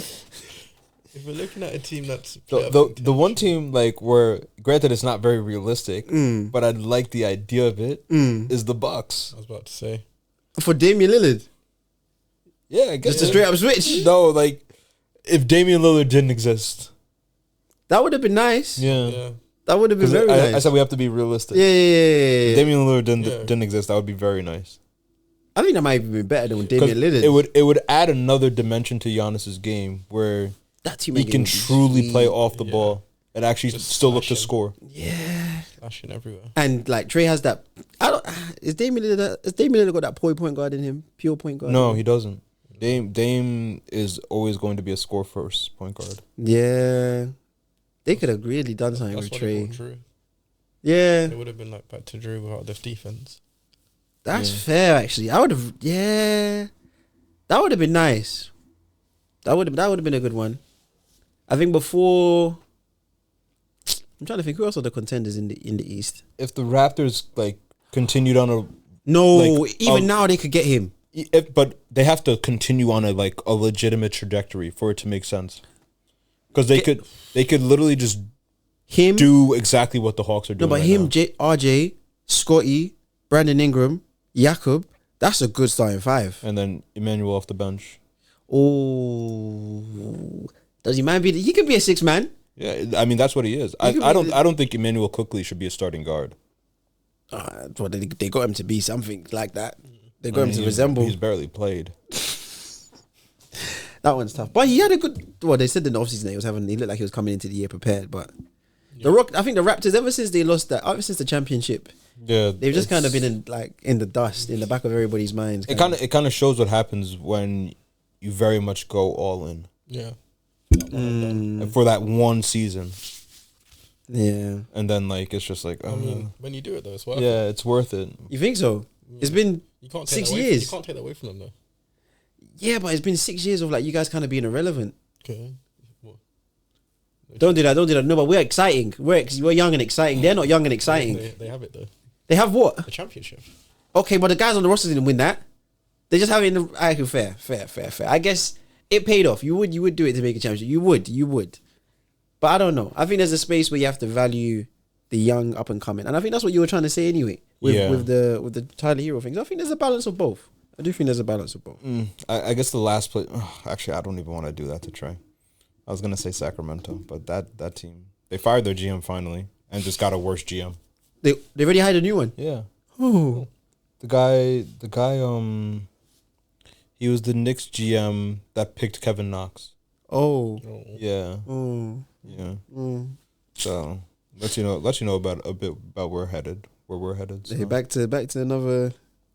If we're looking at a team that's The one team like where granted it's not very realistic, but I like the idea of it is the Bucks. I was about to say For Damian Lillard. Yeah, I guess Just a straight up switch. No, like if Damian Lillard didn't exist, That would have been nice. yeah. That would have been very nice. I said we have to be realistic. Yeah. If Damian Lillard didn't exist, that would be very nice. I think that might even be better than Damian Lillard. It would add another dimension to Giannis's game where that team he can truly play off the ball and actually Just still look to smashing. score. Yeah. flashing everywhere. And like Trae has that. Is Damian Lillard got that point guard in him? Pure point guard? No, he doesn't. Dame is always going to be a score first point guard. Yeah. They could have really done something That's with why they brought Trae. Drew. Yeah. It would have been like back to Drew without the defense. That's fair, actually. I would have, that would have been nice. That would have been a good one. I think before, I'm trying to think who else are the contenders in the East. If the Raptors like continued on now they could get him. But they have to continue on a legitimate trajectory for it to make sense. Because they could literally just do exactly what the Hawks are doing. No, but him, RJ, Scotty, Brandon Ingram, Jakob, that's a good starting five. And then Emmanuel off the bench. Oh, does he mind he could be a 6-man. Yeah, I mean that's what he is. I don't think Emmanuel quickly should be a starting guard. Well, they got him to be something like that. They got him to resemble. He's barely played. That one's tough. But he had a good. Well, they said in the offseason he looked like he was coming into the year prepared. But I think the Raptors, ever since the championship, they've just kind of been in the dust, in the back of everybody's minds. It kind of shows what happens when you very much go all in. Yeah. For that one season. Yeah. And then it's just like, I mean, when you do it though, it's worth it. Yeah, it's worth it. You think so? It's been 6 years. You can't take that away from them though. Yeah, but it's been 6 years of you guys kind of being irrelevant. Okay. What? Don't do that. No, but we're exciting. We're young and exciting. They're not young and exciting. They have it though. They have what? The championship. Okay, but the guys on the roster didn't win that. They just have it in the... Fair. I guess it paid off. You would do it to make a championship. You would. But I don't know. I think there's a space where you have to value the young up and coming. And I think that's what you were trying to say anyway. With the Tyler Hero things. I think there's a balance of both. I do think there's a balance of both. I guess the last play... actually, I don't even want to do that to Trae. I was going to say Sacramento, but that team... They fired their GM finally and just got a worse GM. They already hired a new one? Yeah. Oh. The guy, he was the Knicks GM that picked Kevin Knox. Oh. Yeah. Oh. Yeah. So, let you know about a bit about where we're headed. So. Hey, back to another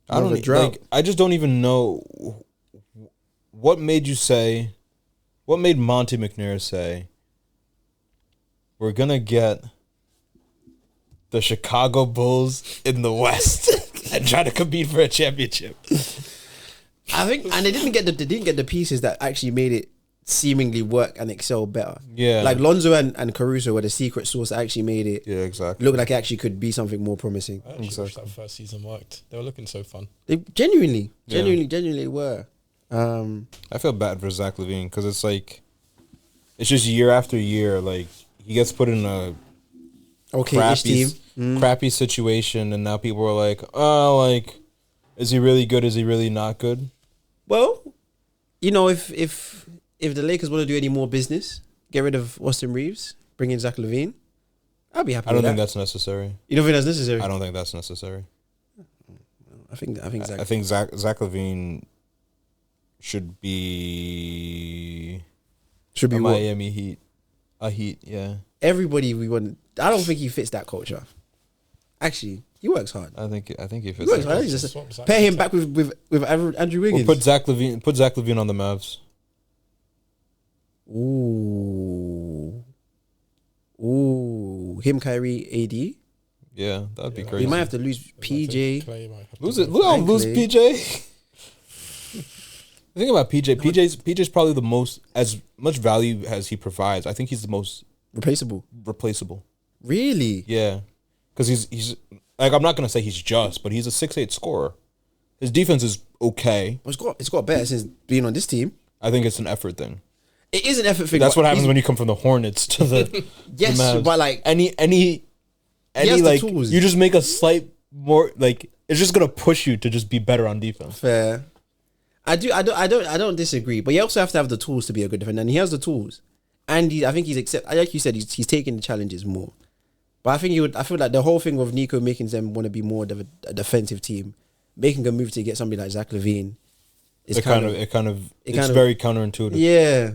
I don't drought. I just don't even know what made Monty McNair say we're gonna get the Chicago Bulls in the West and try to compete for a championship. I think, and they didn't get the pieces that actually made it seemingly work and excel better. Yeah, like Lonzo and Caruso were the secret sauce that actually made it. Yeah, exactly. Look like it actually could be something more promising. I actually wish that first season worked. They were looking so fun. They genuinely were. I feel bad for Zach LaVine because it's just year after year. He gets put in a okay-ish team. crappy situation, and now people are like, oh, like, is he really good? Is he really not good? Well, you know, if the Lakers want to do any more business, get rid of Austin Reeves, bring in Zach LaVine, I'll be happy. I don't with think that. that's necessary. You don't think that's necessary? I don't think that's necessary. I think Zach LaVine should be what? Miami Heat. A Heat, yeah. Everybody we want. I don't think he fits that culture. Actually, he works hard. I think he He fits. works that. hard. He's just pair him back with Andrew Wiggins. We'll put Zach LaVine on the Mavs. Ooh, him, Kyrie, AD. Yeah, that'd be We crazy. might have to lose PJ. Clay might have to Lose go. it. Look how And lose Clay. PJ. The thing about PJ, PJ's probably the most, as much value as he provides. I think he's the most Replaceable. replaceable. Really? Yeah, because he's like, I'm not gonna say he's just, but he's a 6'8" scorer. His defense is okay. Well, it's got better since being on this team. I think it's an effort thing. It is an effort thing. That's but what happens he's- when you come from the Hornets to the Yes, the Mavs. but like any has the like tools. you just make a slight more like it's just gonna push you to just be better on defense. fair. I don't disagree, but you also have to have the tools to be a good defender, and he has the tools. And I think like you said, he's taking the challenges more. But I think I feel like the whole thing of Nico making them want to be more of a defensive team, making a move to get somebody like Zach LaVine, is It's kind of very counterintuitive. yeah.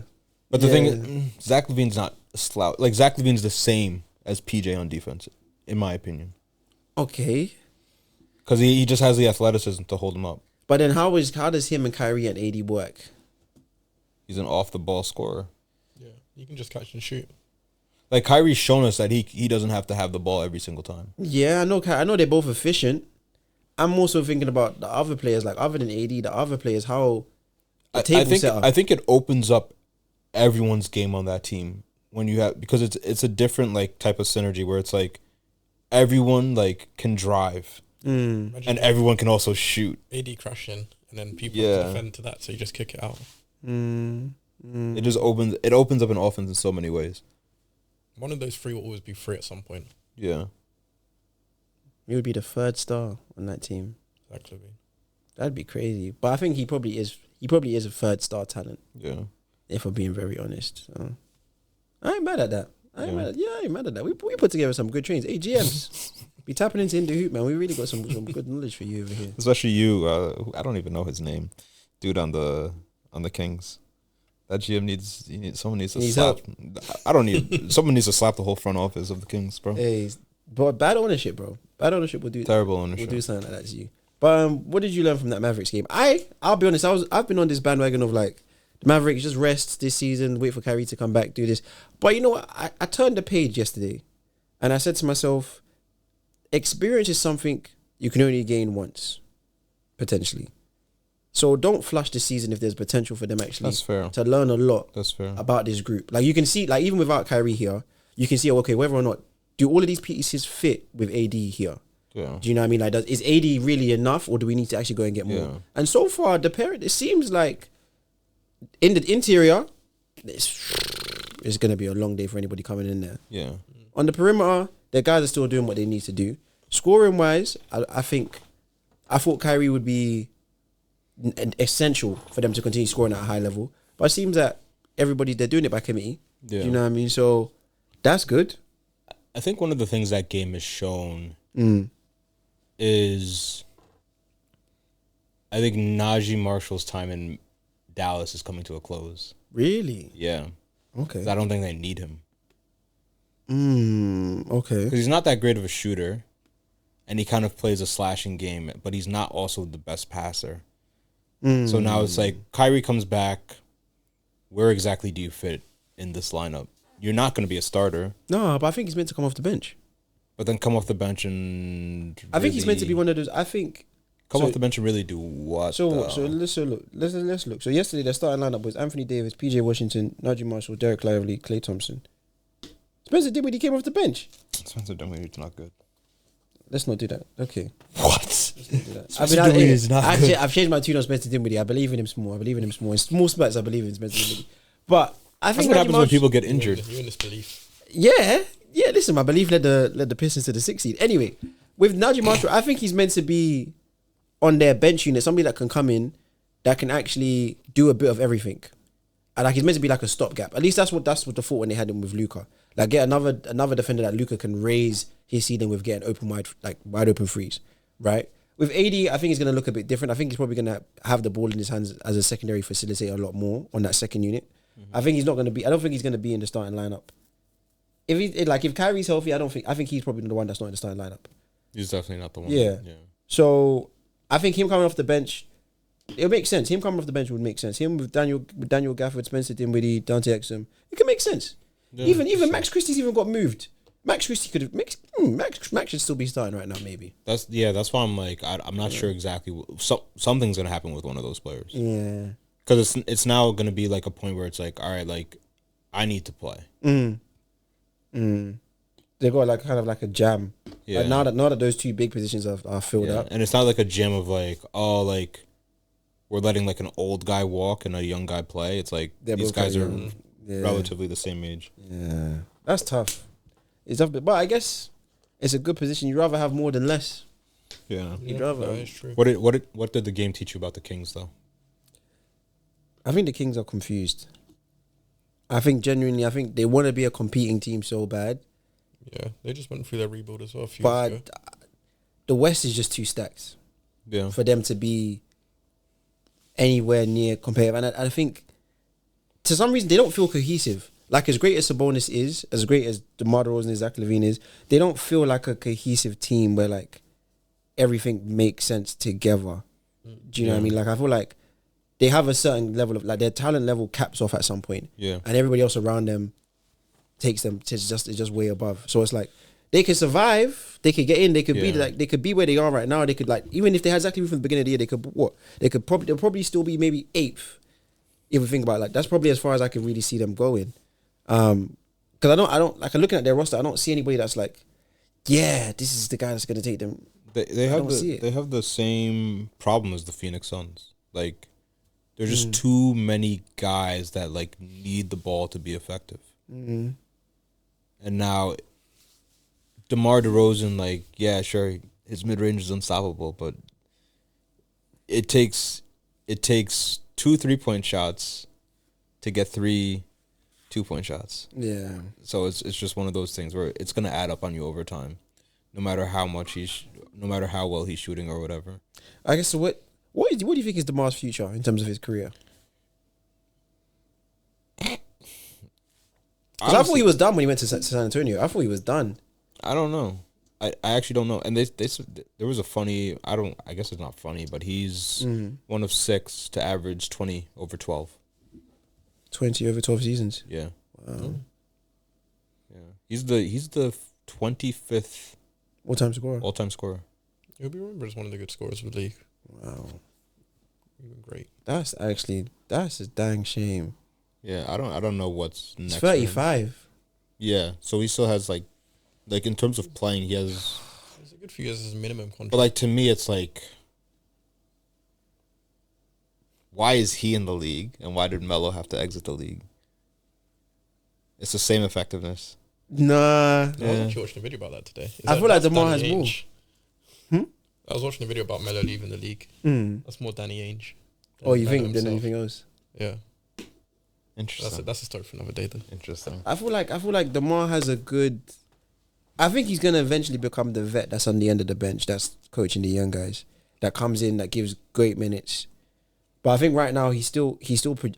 But the Yeah. thing is, Zach LaVine's not a slouch. Like Zach LaVine's the same as PJ on defense, in my opinion, Okay, because he just has the athleticism to hold him up. but then how does him and Kyrie and AD work? He's an off the ball scorer. Yeah, you can just catch and shoot. Like Kyrie's shown us that he doesn't have to have the ball every single time. Yeah, I know they're both efficient. I'm also thinking about the other players, like other than AD, the other players, how the table setup. I think it opens up everyone's game on that team when you have, because it's a different like type of synergy where it's like everyone like can drive Imagine and everyone can also shoot. AD crashing, and then people Yeah. have to defend to that, so you just kick it out. It just opens up an offense in so many ways. One of those three will always be free at some point. Yeah. He would be the third star on that team. Exactly. That'd be crazy. But I think he probably is. He probably is a third star talent, Yeah. if I'm being very honest. So, I ain't mad at that. I ain't Yeah. mad at that. We put together some good trains. Hey, GMs, be tapping into the hoop, man. We really got some good knowledge for you over here. Especially you. I don't even know his name. Dude on the Kings. That GM someone needs to Needs slap. I don't need someone needs to slap the whole front office of the Kings, bro. Hey, but bad ownership, bro. Bad ownership will do Terrible Will ownership. do something like that to you. But what did you learn from that Mavericks game? I'll be honest. I've been on this bandwagon of like the Mavericks just rest this season, wait for Kyrie to come back, do this. But you know what? I turned the page yesterday, and I said to myself, experience is something you can only gain once, potentially. So don't flush the season if there's potential for them actually That's fair. to learn a lot That's fair. about this group. Like you can see, like even without Kyrie here, you can see, okay, whether or not do all of these pieces fit with AD here. Yeah. Do you know what I mean? Like, is AD really enough, or do we need to actually go and get more? Yeah. And so far, it seems like in the interior, it's going to be a long day for anybody coming in there. Yeah. On the perimeter, the guys are still doing what they need to do. Scoring wise, I thought Kyrie would be essential for them to continue scoring at a high level, but it seems that they're doing it by committee. Yeah. Do you know what I mean? So that's good. I think one of the things that game has shown is I think Najee Marshall's time in Dallas is coming to a close. Really? Yeah. Okay. 'Cause I don't think they need him. Okay. Because he's not that great of a shooter, and he kind of plays a slashing game, but he's not also the best passer. So now it's like Kyrie comes back. Where exactly do you fit in this lineup? You're not going to be a starter, No, but I think he's meant to come off the bench. but then come off the bench and I think he's meant to be really- one of those. I think come so- off the bench and really do what? so. though? So let's look. So yesterday the starting lineup was Anthony Davis, PJ Washington, Najee Marshall, Derek Lively, Klay Thompson. Spencer Dinwiddie came off the bench. Spencer Dinwiddie's not good. Let's not do that. Okay. What? I mean, Dinwiddie is not good. I've changed my tune on Spencer Dinwiddie. I believe in him small. In small spurts, I believe in Spencer Dinwiddie. But I That's think what Najee happens when Marshall- people get injured. You're in disbelief. Yeah, yeah, listen, my belief led the Pistons to the 6th seed. Anyway, with Najee Marshall, I think he's meant to be on their bench unit, somebody that can come in, that can actually do a bit of everything. And like he's meant to be like a stopgap. At least that's what the thought when they had him with Luka. Like get another defender that Luka can raise his ceiling with, getting wide open threes, right? With AD, I think he's gonna look a bit different. I think he's probably gonna have the ball in his hands as a secondary facilitator a lot more on that second unit. I think he's not gonna be. I don't think he's gonna be in the starting lineup. If Kyrie's healthy, I think he's probably the one that's not in the starting lineup. He's definitely not the one. Yeah. So I think him coming off the bench, it'll make sense. Him coming off the bench would make sense. Him with Daniel Gafford, Spencer Dinwiddie, Dante Exum, it can make sense. Yeah, even Max Christie's even got moved. Max Christie could have Max should still be starting right now. Maybe that's why I'm like I'm not sure exactly. Something's gonna happen with one of those players. Yeah, because it's now gonna be like a point where it's like, all right, like I need to play. They got like kind of like a jam. Yeah. Like now that those two big positions are filled up, and it's not like a jam of like, oh, like we're letting like an old guy walk and a young guy play. It's like these guys are relatively the same age. Yeah, that's tough. It's tough, but I guess it's a good position. You'd rather have more than less. Yeah, you'd rather. That is true. What did the game teach you about the Kings though? I think the Kings are confused. I think genuinely, they want to be a competing team so bad. Yeah, they just went through their rebuild as well a few years ago. But the West is just too stacked. Yeah, for them to be anywhere near competitive, and I think to some reason they don't feel cohesive. Like as great as Sabonis is, as great as DeMar DeRozan and Zach LaVine is, they don't feel like a cohesive team where like everything makes sense together. Do you know what I mean? Like I feel like they have a certain level of like their talent level caps off at some point. Yeah, and everybody else around them takes them to just way above. So it's like they could survive, they could get in, they could be like they could be where they are right now. They could like even if they had Zach LaVine from the beginning of the year, they'll probably still be maybe 8th. If we think about it, like that's probably as far as I could really see them going. Because I don't like looking at their roster, I don't see anybody that's like, yeah, this is the guy that's gonna take them. They have the same problem as the Phoenix Suns. Like there's just too many guys that like need the ball to be effective. Mm-hmm. And now DeMar DeRozan, like, yeah, sure, his mid range is unstoppable, but it takes 2 3-point shots to get 3 2-point shots. Yeah. So it's just one of those things where it's gonna add up on you over time, no matter how well he's shooting or whatever. I guess so. What do you think is DeMar's future in terms of his career? Because I thought he was done when he went to San Antonio. I thought he was done. I don't know. I actually don't know. And they there was a funny. I guess it's not funny, but he's one of 6 to average 20 over 12. 20 over 12 seasons. Yeah. Wow. Yeah. He's the 25th all-time scorer. He'll be remembered as one of the good scorers of the league. Wow. Great. That's a dang shame. Yeah, I don't know what's next. He's 35. Yeah, so he still has like in terms of playing, he has. It's a good few years as minimum contract. But like to me, it's like, why is he in the league, and why did Melo have to exit the league? It's the same effectiveness. Nah. I was actually watching a video about that today. I feel like DeMar has more. I was watching a video about Melo leaving the league. That's more Danny Ainge. Oh, you think than anything else? Yeah. Interesting. That's a story for another day then. Interesting. I feel like DeMar has a good. I think he's gonna eventually become the vet that's on the end of the bench, that's coaching the young guys, that comes in, that gives great minutes. But I think right now his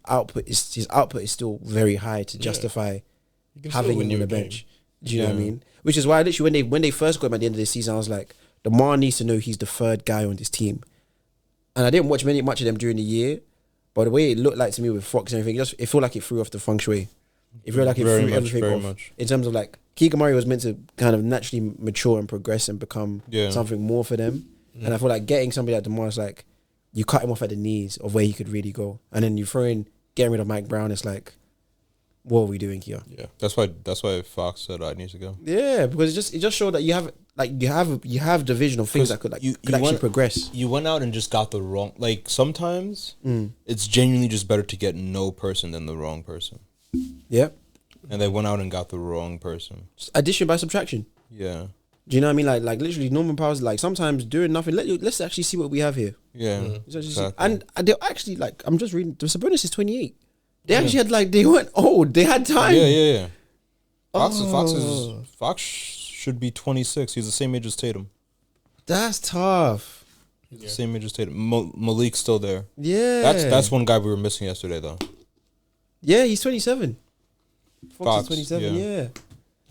output is still very high to justify having him on the bench. Do you know what I mean? Which is why literally when they first got him at the end of the season, I was like, DeMar needs to know he's the 3rd guy on this team. And I didn't watch much of them during the year, but the way it looked like to me with Fox and everything, it felt like it threw off the feng shui. It felt like it threw everything off. Much. In terms of like, Keegan Murray was meant to kind of naturally mature and progress and become something more for them. And I feel like getting somebody like DeMar is like, you cut him off at the knees of where he could really go. And then you throw in getting rid of Mike Brown, it's like, what are we doing here? Yeah. That's why Fox said I need to go. Yeah, because it just showed that you have division of things that could actually progress. You went out and just got the wrong, like sometimes it's genuinely just better to get no person than the wrong person. Yep. and they went out and got the wrong person. Addition by subtraction. Yeah. Do you know what I mean? Like literally, Norman Powell's like sometimes doing nothing. Let's actually see what we have here. Yeah. Exactly. And they're actually like, I'm just reading. The Sabonis is 28. They actually had like, they weren't old. They had time. Yeah. Fox should be 26. He's the same age as Tatum. That's tough. He's the same age as Tatum. Malik's still there. Yeah. That's one guy we were missing yesterday though. Yeah, he's 27. Fox is Fox, 27. Yeah.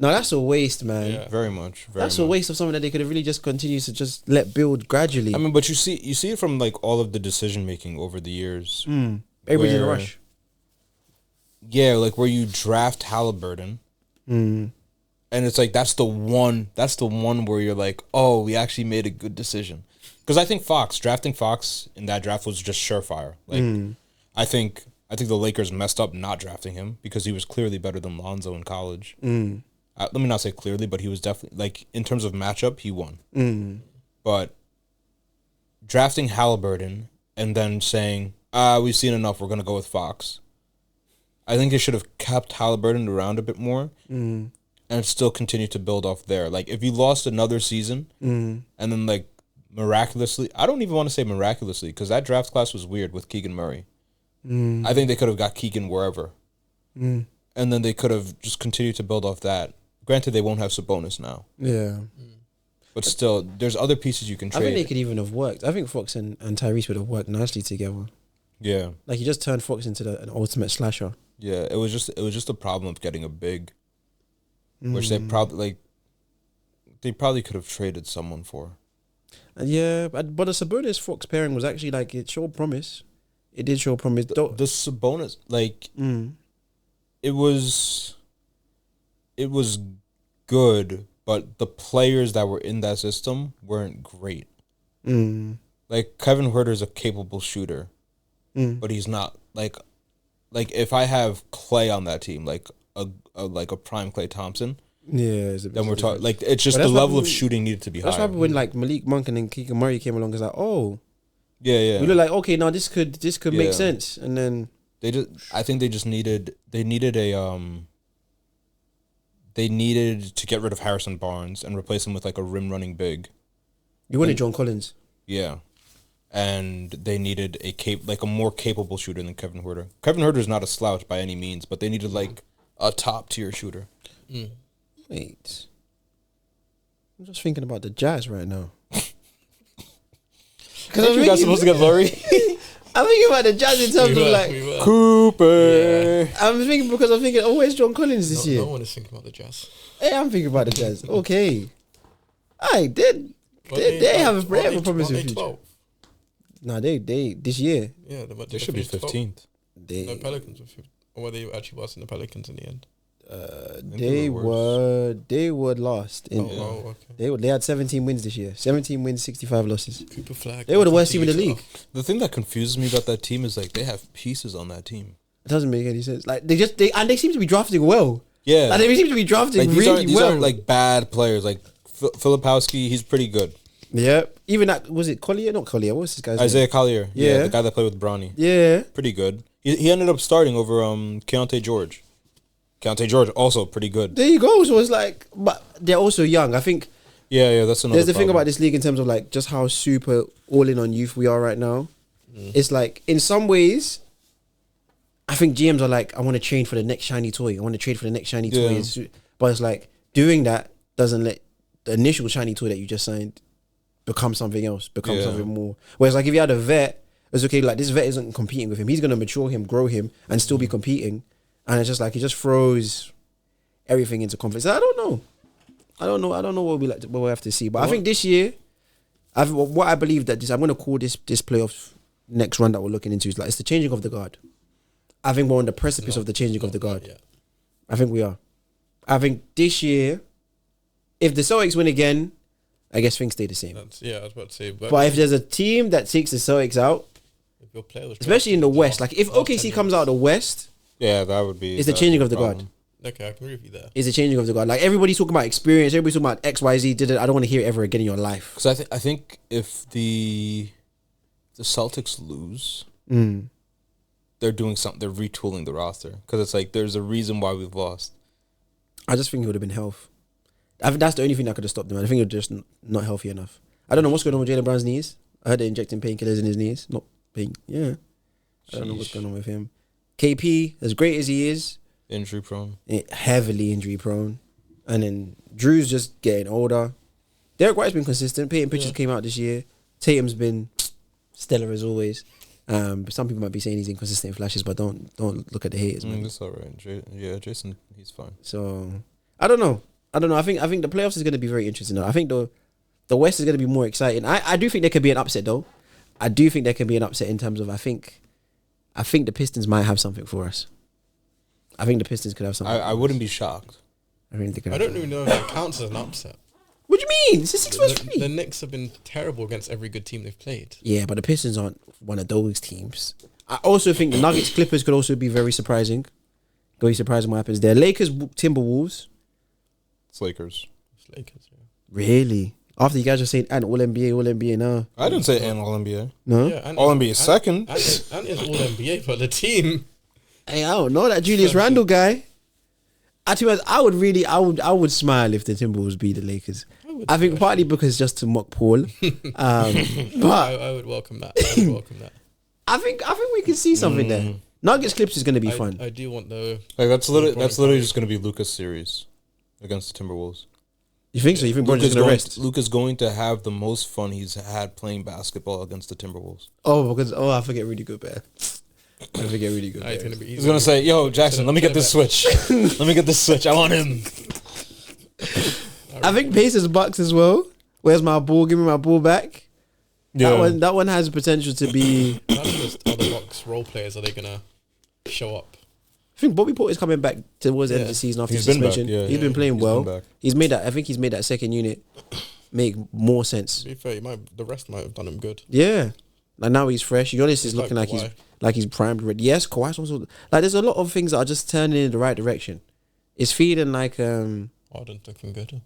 No, that's a waste, man. Yeah. Very much. That's a waste of something that they could have really just continued to just let build gradually. I mean, but you see it from like all of the decision making over the years. Everybody's in a rush. Yeah, like where you draft Halliburton, and it's like that's the one where you're like, oh, we actually made a good decision. Because I think drafting Fox in that draft was just surefire. Like, I think the Lakers messed up not drafting him because he was clearly better than Lonzo in college. Let me not say clearly, but he was definitely, like, in terms of matchup, he won. But drafting Halliburton and then saying, we've seen enough, we're going to go with Fox. I think they should have kept Halliburton around a bit more and still continue to build off there. Like, if you lost another season and then, like, miraculously, I don't even want to say miraculously because that draft class was weird with Keegan Murray. I think they could have got Keegan wherever. And then they could have just continued to build off that. Granted, they won't have Sabonis now. Yeah. But still, there's other pieces you can trade. I think they could even have worked. I think Fox and Tyrese would have worked nicely together. Yeah. Like, you just turned Fox into an ultimate slasher. Yeah, it was just a problem of getting a big, which they probably could have traded someone for. Yeah, but the Sabonis Fox pairing was actually like, it showed promise. It did show promise. The Sabonis, like, it was good, but the players that were in that system weren't great. Like, Kevin Huerter's a capable shooter, but he's not like if I have Clay on that team, like a prime Clay Thompson. Yeah, then we're talking like it's just the level of shooting needed to be higher. That's why when like Malik Monk and then Keegan Murray came along, it's like, oh, yeah, we look like, okay, now this could make sense, and then I think they needed to get rid of Harrison Barnes and replace him with like a rim running big. You wanted John Collins, yeah, and they needed a more capable shooter than Kevin Huerter. Kevin Huerter is not a slouch by any means, but they needed like a top tier shooter. Wait, I'm just thinking about the Jazz right now. Because you guys supposed to get Laurie. I'm thinking about the Jazz in terms of like Cooper. Yeah. I'm thinking oh, where's John Collins this year? No one is thinking about the Jazz. Hey, I'm thinking about the Jazz. Okay, they have a promising future. 12? No, they this year. Yeah, they should be 15th. No, Pelicans were 15th. Or were they actually worse than the Pelicans in the end? They were lost. Okay. They had 17 wins this year. 17 wins, 65 losses. Cooper Flagg. They were the worst team in the league. The thing that confuses me about that team is like they have pieces on that team. It doesn't make any sense. Like they seem to be drafting well. Yeah, like, they seem to be drafting really these well. aren't like bad players. Like Filipowski, he's pretty good. Yeah, even that was it Collier? Not Collier. What was this guy's Isaiah name? Collier. Yeah, the guy that played with Bronny. Yeah, pretty good. He ended up starting over Keontae George. Keontae George also pretty good. There you go. So it's like, but they're also young. I think. Yeah, that's another. There's the thing about this league in terms of like just how super all in on youth we are right now. It's like in some ways, I think GMs are like, I want to trade for the next shiny toy. I want to trade for the next shiny toy. But it's like doing that doesn't let the initial shiny toy that you just signed become something else, become something more. Whereas like if you had a vet, it's okay. Like this vet isn't competing with him. He's gonna mature him, grow him, and still be competing. And it's just like, it just throws everything into conflict. So I don't know what we'll have to see. But I think this year, what I believe that I'm going to call this playoff next run that we're looking into is like, it's the changing of the guard. I think we're on the precipice of the changing of the guard. Yeah. I think we are. I think this year, if the Celtics win again, I guess things stay the same. I was about to say. But if there's a team that takes the Celtics out, especially in the West, like if OKC comes out of the West, yeah, that would be. It's the changing of the guard. Okay, I can agree with you there. It's the changing of the guard. Like everybody's talking about experience. Everybody's talking about X, Y, Z. Did it? I don't want to hear it ever again in your life. Because I think if the Celtics lose, they're doing something. They're retooling the roster because it's like there's a reason why we've lost. I just think it would have been health. I think that's the only thing that could have stopped them. I think it was just not healthy enough. I don't know what's going on with Jaylen Brown's knees. I heard they're injecting painkillers in his knees. Not pain. Yeah. I don't know what's going on with him. KP, as great as he is, Injury prone. heavily injury prone. And then Drew's just getting older. Derek White's been consistent. Peyton Pritchard came out this year. Tatum's been stellar as always. But some people might be saying he's inconsistent in flashes, but don't look at the haters, man. That's all right. Jason, he's fine. So I don't know. I think the playoffs is going to be very interesting. Though. I think the West is going to be more exciting. I do think there could be an upset though. I do think there can be an upset in terms of I think the Pistons might have something for us. I think the Pistons could have something. I wouldn't be shocked. I really think. I don't even know if it counts as an upset. What do you mean? It's a 6-3. The Knicks have been terrible against every good team they've played. Yeah, but the Pistons aren't one of those teams. I also think the Nuggets Clippers could also be very surprising. Very surprising what happens there. Lakers Timberwolves. It's Lakers. It's Lakers, yeah. Really? After you guys are saying and all NBA now. I didn't say and all NBA. No? Yeah, and All NBA second. And it's all NBA, but the team. Hey, I don't know that Julius Randle guy. I would smile if the Timberwolves beat the Lakers. I think partly because just to mock Paul. But I would welcome that. I think we can see something there. Nuggets Clips is going to be fun. I do want the. Like that's literally just going to be Luka's series against the Timberwolves. You think so? You think Bron's going to rest? Luka's going to have the most fun he's had playing basketball against the Timberwolves. I forget really good bear. I forget really good. He's going to say, "Yo, Jackson, let me get this switch. Let me get this switch. I want him." I think Pacers Bucks as well. Where's my ball? Give me my ball back. Yeah. That one has potential to be. None of the other Bucks role players are they gonna show up? I think Bobby Porter's coming back towards the end of the season after suspension. He's been playing well. He's made that. I think he's made that second unit make more sense. To be fair, the rest might have done him good. Yeah, like now he's fresh. Giannis is looking like he's primed already. Yes, Kawhi's also like. There's a lot of things that are just turning in the right direction. It's feeling like Harden's looking good.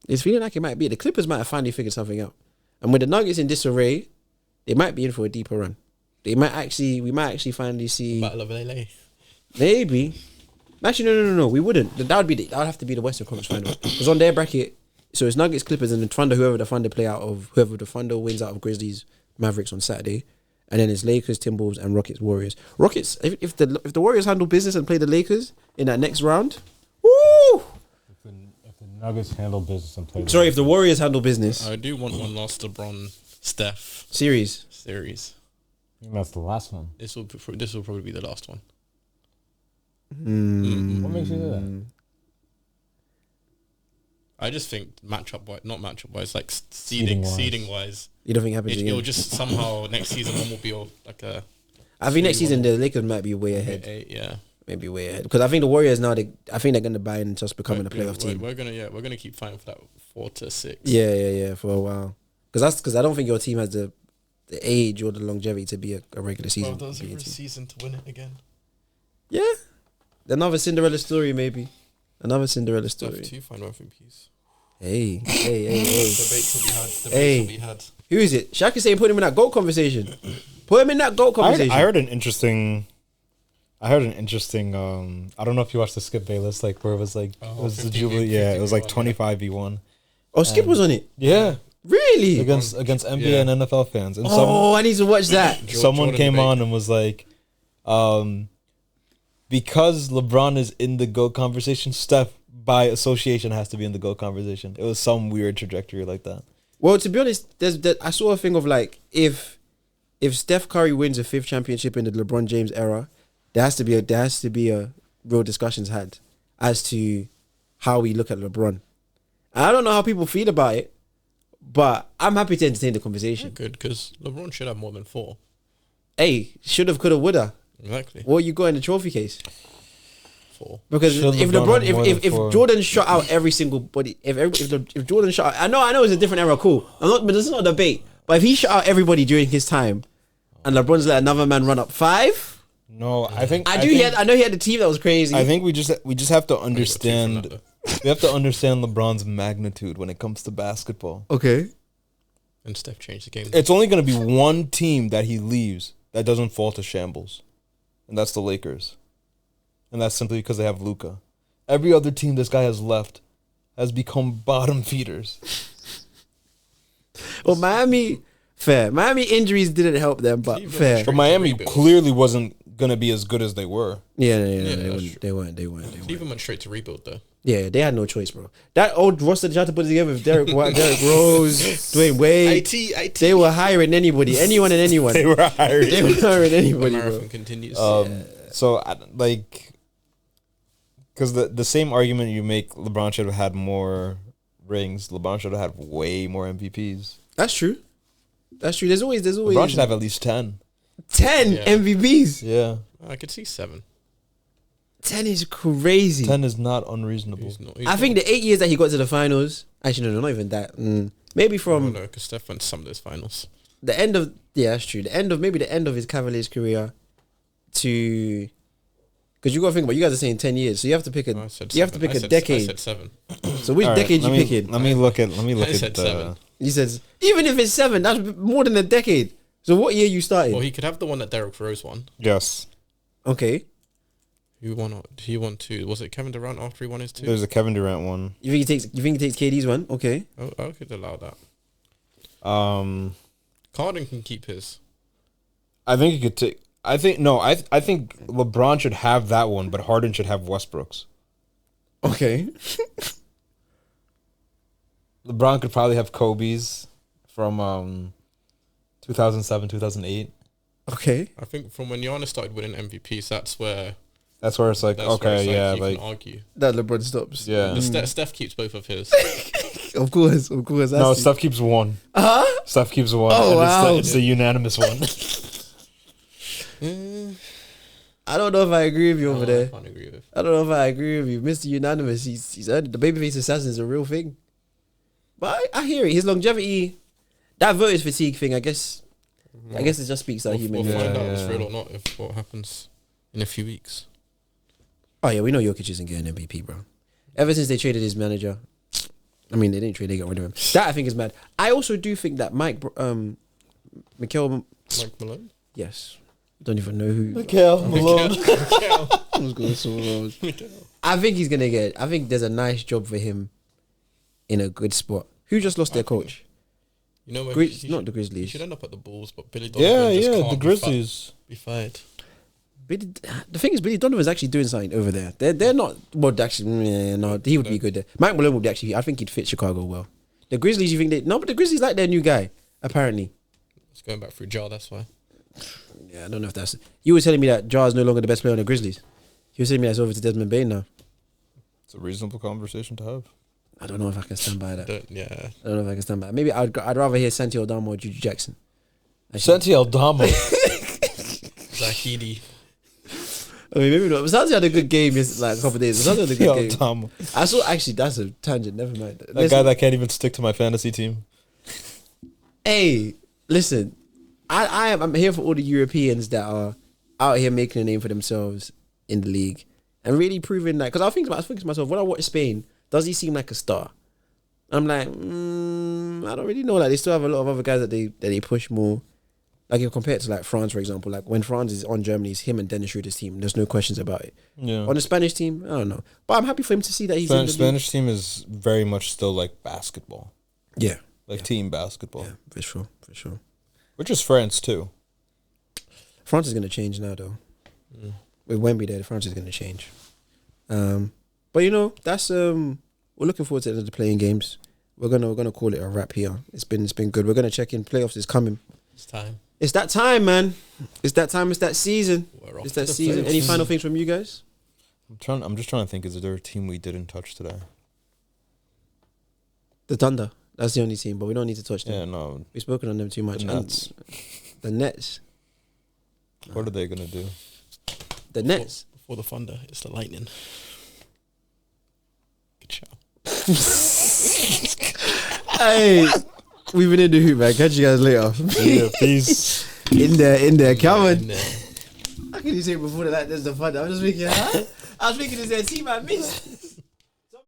It's feeling like it might be. The Clippers might have finally figured something out. And with the Nuggets in disarray, they might be in for a deeper run. We might actually finally see Battle of LA. Maybe. Actually, no. We wouldn't. That would have to be the Western Conference final. Because on their bracket, so it's Nuggets, Clippers, and the Thunder. Whoever the Thunder wins out of Grizzlies, Mavericks on Saturday, and then it's Lakers, Timberwolves, and Rockets, Warriors. Rockets. If the Warriors handle business and play the Lakers in that next round, woo! Nuggets handle business and play. Sorry, if the Warriors handle business. I do want one last LeBron Steph series. That's the last one. This will probably be the last one. What makes you do that? I just think not matchup wise, like seeding wise. You don't think it happens again? It'll just somehow next season one will be like a. I think next season the Lakers might be way ahead. Maybe way ahead because I think the Warriors now I think they're going to buy in and just becoming a playoff team. We're gonna keep fighting for that 4 to 6. Yeah, for a while. Because I don't think your team has the age or the longevity to be a regular season. Well, every season to win it again. Yeah, another Cinderella story maybe. Another Cinderella story. To find MVP. Hey. Debates will be had. Who is it? Shaq is saying put him in that GOAT conversation. Put him in that GOAT conversation. I heard an interesting. I don't know if you watched the Skip Bayless, like where it was like it was 50, the Jubilee. Yeah, it was like 25v1. Oh, Skip was on it. Yeah, really against NBA and NFL fans. And I need to watch that. Someone came on and was like, because LeBron is in the GOAT conversation, Steph by association has to be in the GOAT conversation. It was some weird trajectory like that. Well, to be honest, I saw a thing of like if Steph Curry wins a 5th championship in the LeBron James era. There has to be a real discussions had as to how we look at LeBron. And I don't know how people feel about it, but I'm happy to entertain the conversation. Good, because LeBron should have more than 4. Hey, should have, could have, would have. Exactly. What you got in the trophy case? 4. Because if Jordan shot out every single body, if Jordan shot out, I know it's a different era, cool. But this is not a debate. But if he shot out everybody during his time, and LeBron's let another man run up 5. No, I think I know he had a team that was crazy. I think we just have to understand. We have to understand LeBron's magnitude when it comes to basketball. Okay. And Steph changed the game. It's only going to be one team that he leaves that doesn't fall to shambles, and that's the Lakers. And that's simply because they have Luka. every other team this guy has left has become bottom feeders. Well, Miami, fair. Miami injuries didn't help them, but fair. But Miami clearly wasn't gonna be as good as they were. Yeah, that's they weren't. Cleveland went straight to rebuild though. Yeah, they had no choice, bro. That old roster they tried to put together with Derek Rose, Dwayne Wade. IT. They were hiring anybody, anyone and anyone. They were hired. They were hiring anybody, The bro. marathon continues. So like, because the same argument you make, LeBron should have had more rings. LeBron should have had way more MVPs. That's true. There's always. LeBron should have at least 10. 10 Yeah. MVPs. Yeah, I could see 7. 10 is crazy. 10 is not unreasonable. He's I not- think the 8 years that he got to the finals. Actually, no, not even that. Maybe from no, because Steph went to some of those finals. the end of that's true. The end of his Cavaliers career to because you got to think about you guys are saying 10 years, so you have to pick a No, I said you have to seven. pick I a said- I decade. said 7. So which All right, decade you let me- picking? Let me look at I said 7. He says even if it's 7, that's more than a decade. So what year you started? Well, he could have the one that Derrick Rose won. yes. Okay, Who won? He won 2. Was it Kevin Durant after he won his 2? There's a Kevin Durant one. you think he takes KD's one? Okay, Oh, I could allow that. Um, Harden can keep his. I think he could take. I think LeBron should have that one, but Harden should have Westbrook's. okay. LeBron could probably have Kobe's from 2007, 2008. Okay. I think from when Giannis started winning MVPs, that's where. That's where it's like, That's where okay, it's yeah, you like, can argue. That LeBron stops. yeah. Steph keeps both of his. Of course. No, Steph keeps one. Huh? Steph keeps one. Oh, and wow. It's the unanimous one. I don't know if I agree with you over I there. can't agree with. I don't know if I agree with you, Mr. Unanimous. He's earned the babyface assassin is a real thing. But I hear it. His longevity, that voters fatigue thing. I guess it just speaks that human. We'll find Yeah, out if it's yeah. real or not if what happens in a few weeks. Oh yeah, we know Jokic isn't getting MVP, bro. Ever since they traded his manager, I mean they didn't trade, they got rid of him. That I think is mad. I also do think that Mikel, Like Malone. yes, don't even know who. Mikel Malone. I think he's gonna get. I think there's a nice job for him in a good spot. Who just lost their coach? You know, where Not the He Grizzlies. should end up at the Bulls, but Billy Donovan Yeah, just yeah, can't the Grizzlies. be fired. The thing is, Billy Donovan's actually doing something over there. They're not. Well, actually, no, he would be good there. Mike Malone would actually. I think he'd fit Chicago well. The Grizzlies, you think they? No, but the Grizzlies like their new guy. Apparently, It's going back through Jar, that's why. yeah. I don't know if that's. You were telling me that Jar is no longer the best player on the Grizzlies. You were telling me that's over to Desmond Bain now. It's a reasonable conversation to have. I don't know if I can stand by that. Yeah. I don't know if I can stand by. Maybe I'd rather hear Santi Aldama or Juju Jackson. Santi Aldama. Zahidi. I mean, maybe not. But Santi had a good game like a couple of days. Santi had a good game. Aldama. I saw. Actually, that's a tangent. Never mind. That guy that can't even stick to my fantasy team. Hey, listen, I'm here for all the Europeans that are out here making a name for themselves in the league and really proving that. Because I was thinking to myself, when I watch Spain, does he seem like a star? I'm like, I don't really know. Like they still have a lot of other guys that they push more. Like if compared to like France, for example, like when France is on Germany, it's him and Dennis Schroeder's team. There's no questions about it. Yeah. On the Spanish team, I don't know, but I'm happy for him to see that he's in the league. Spanish team is very much still like basketball, Yeah, like team basketball, yeah, for sure. which is France too. France is going to change now, though. With Wemby there, France is going to change. But you know, that's we're looking forward to the playing games. We're gonna call it a wrap here. It's been good. We're gonna check in. Playoffs is coming. It's time. It's that time, man. It's that time. It's that season. We're off It's to that the season. playoffs. Any final things from you guys? I'm just trying to think. Is there a team we didn't touch today? The Thunder. That's the only team, but we don't need to touch them. Yeah, no. We've spoken on them too much. The Nets. The Nets. What are they gonna do? The Nets. Before the Thunder, it's the Lightning. Good show. Hey, we've been in the hoop, man. Catch you guys later. Yeah, peace. in there. Come on. And, How can you say before that? There's the fun. I was just thinking, huh? I was thinking, is there a team I missed?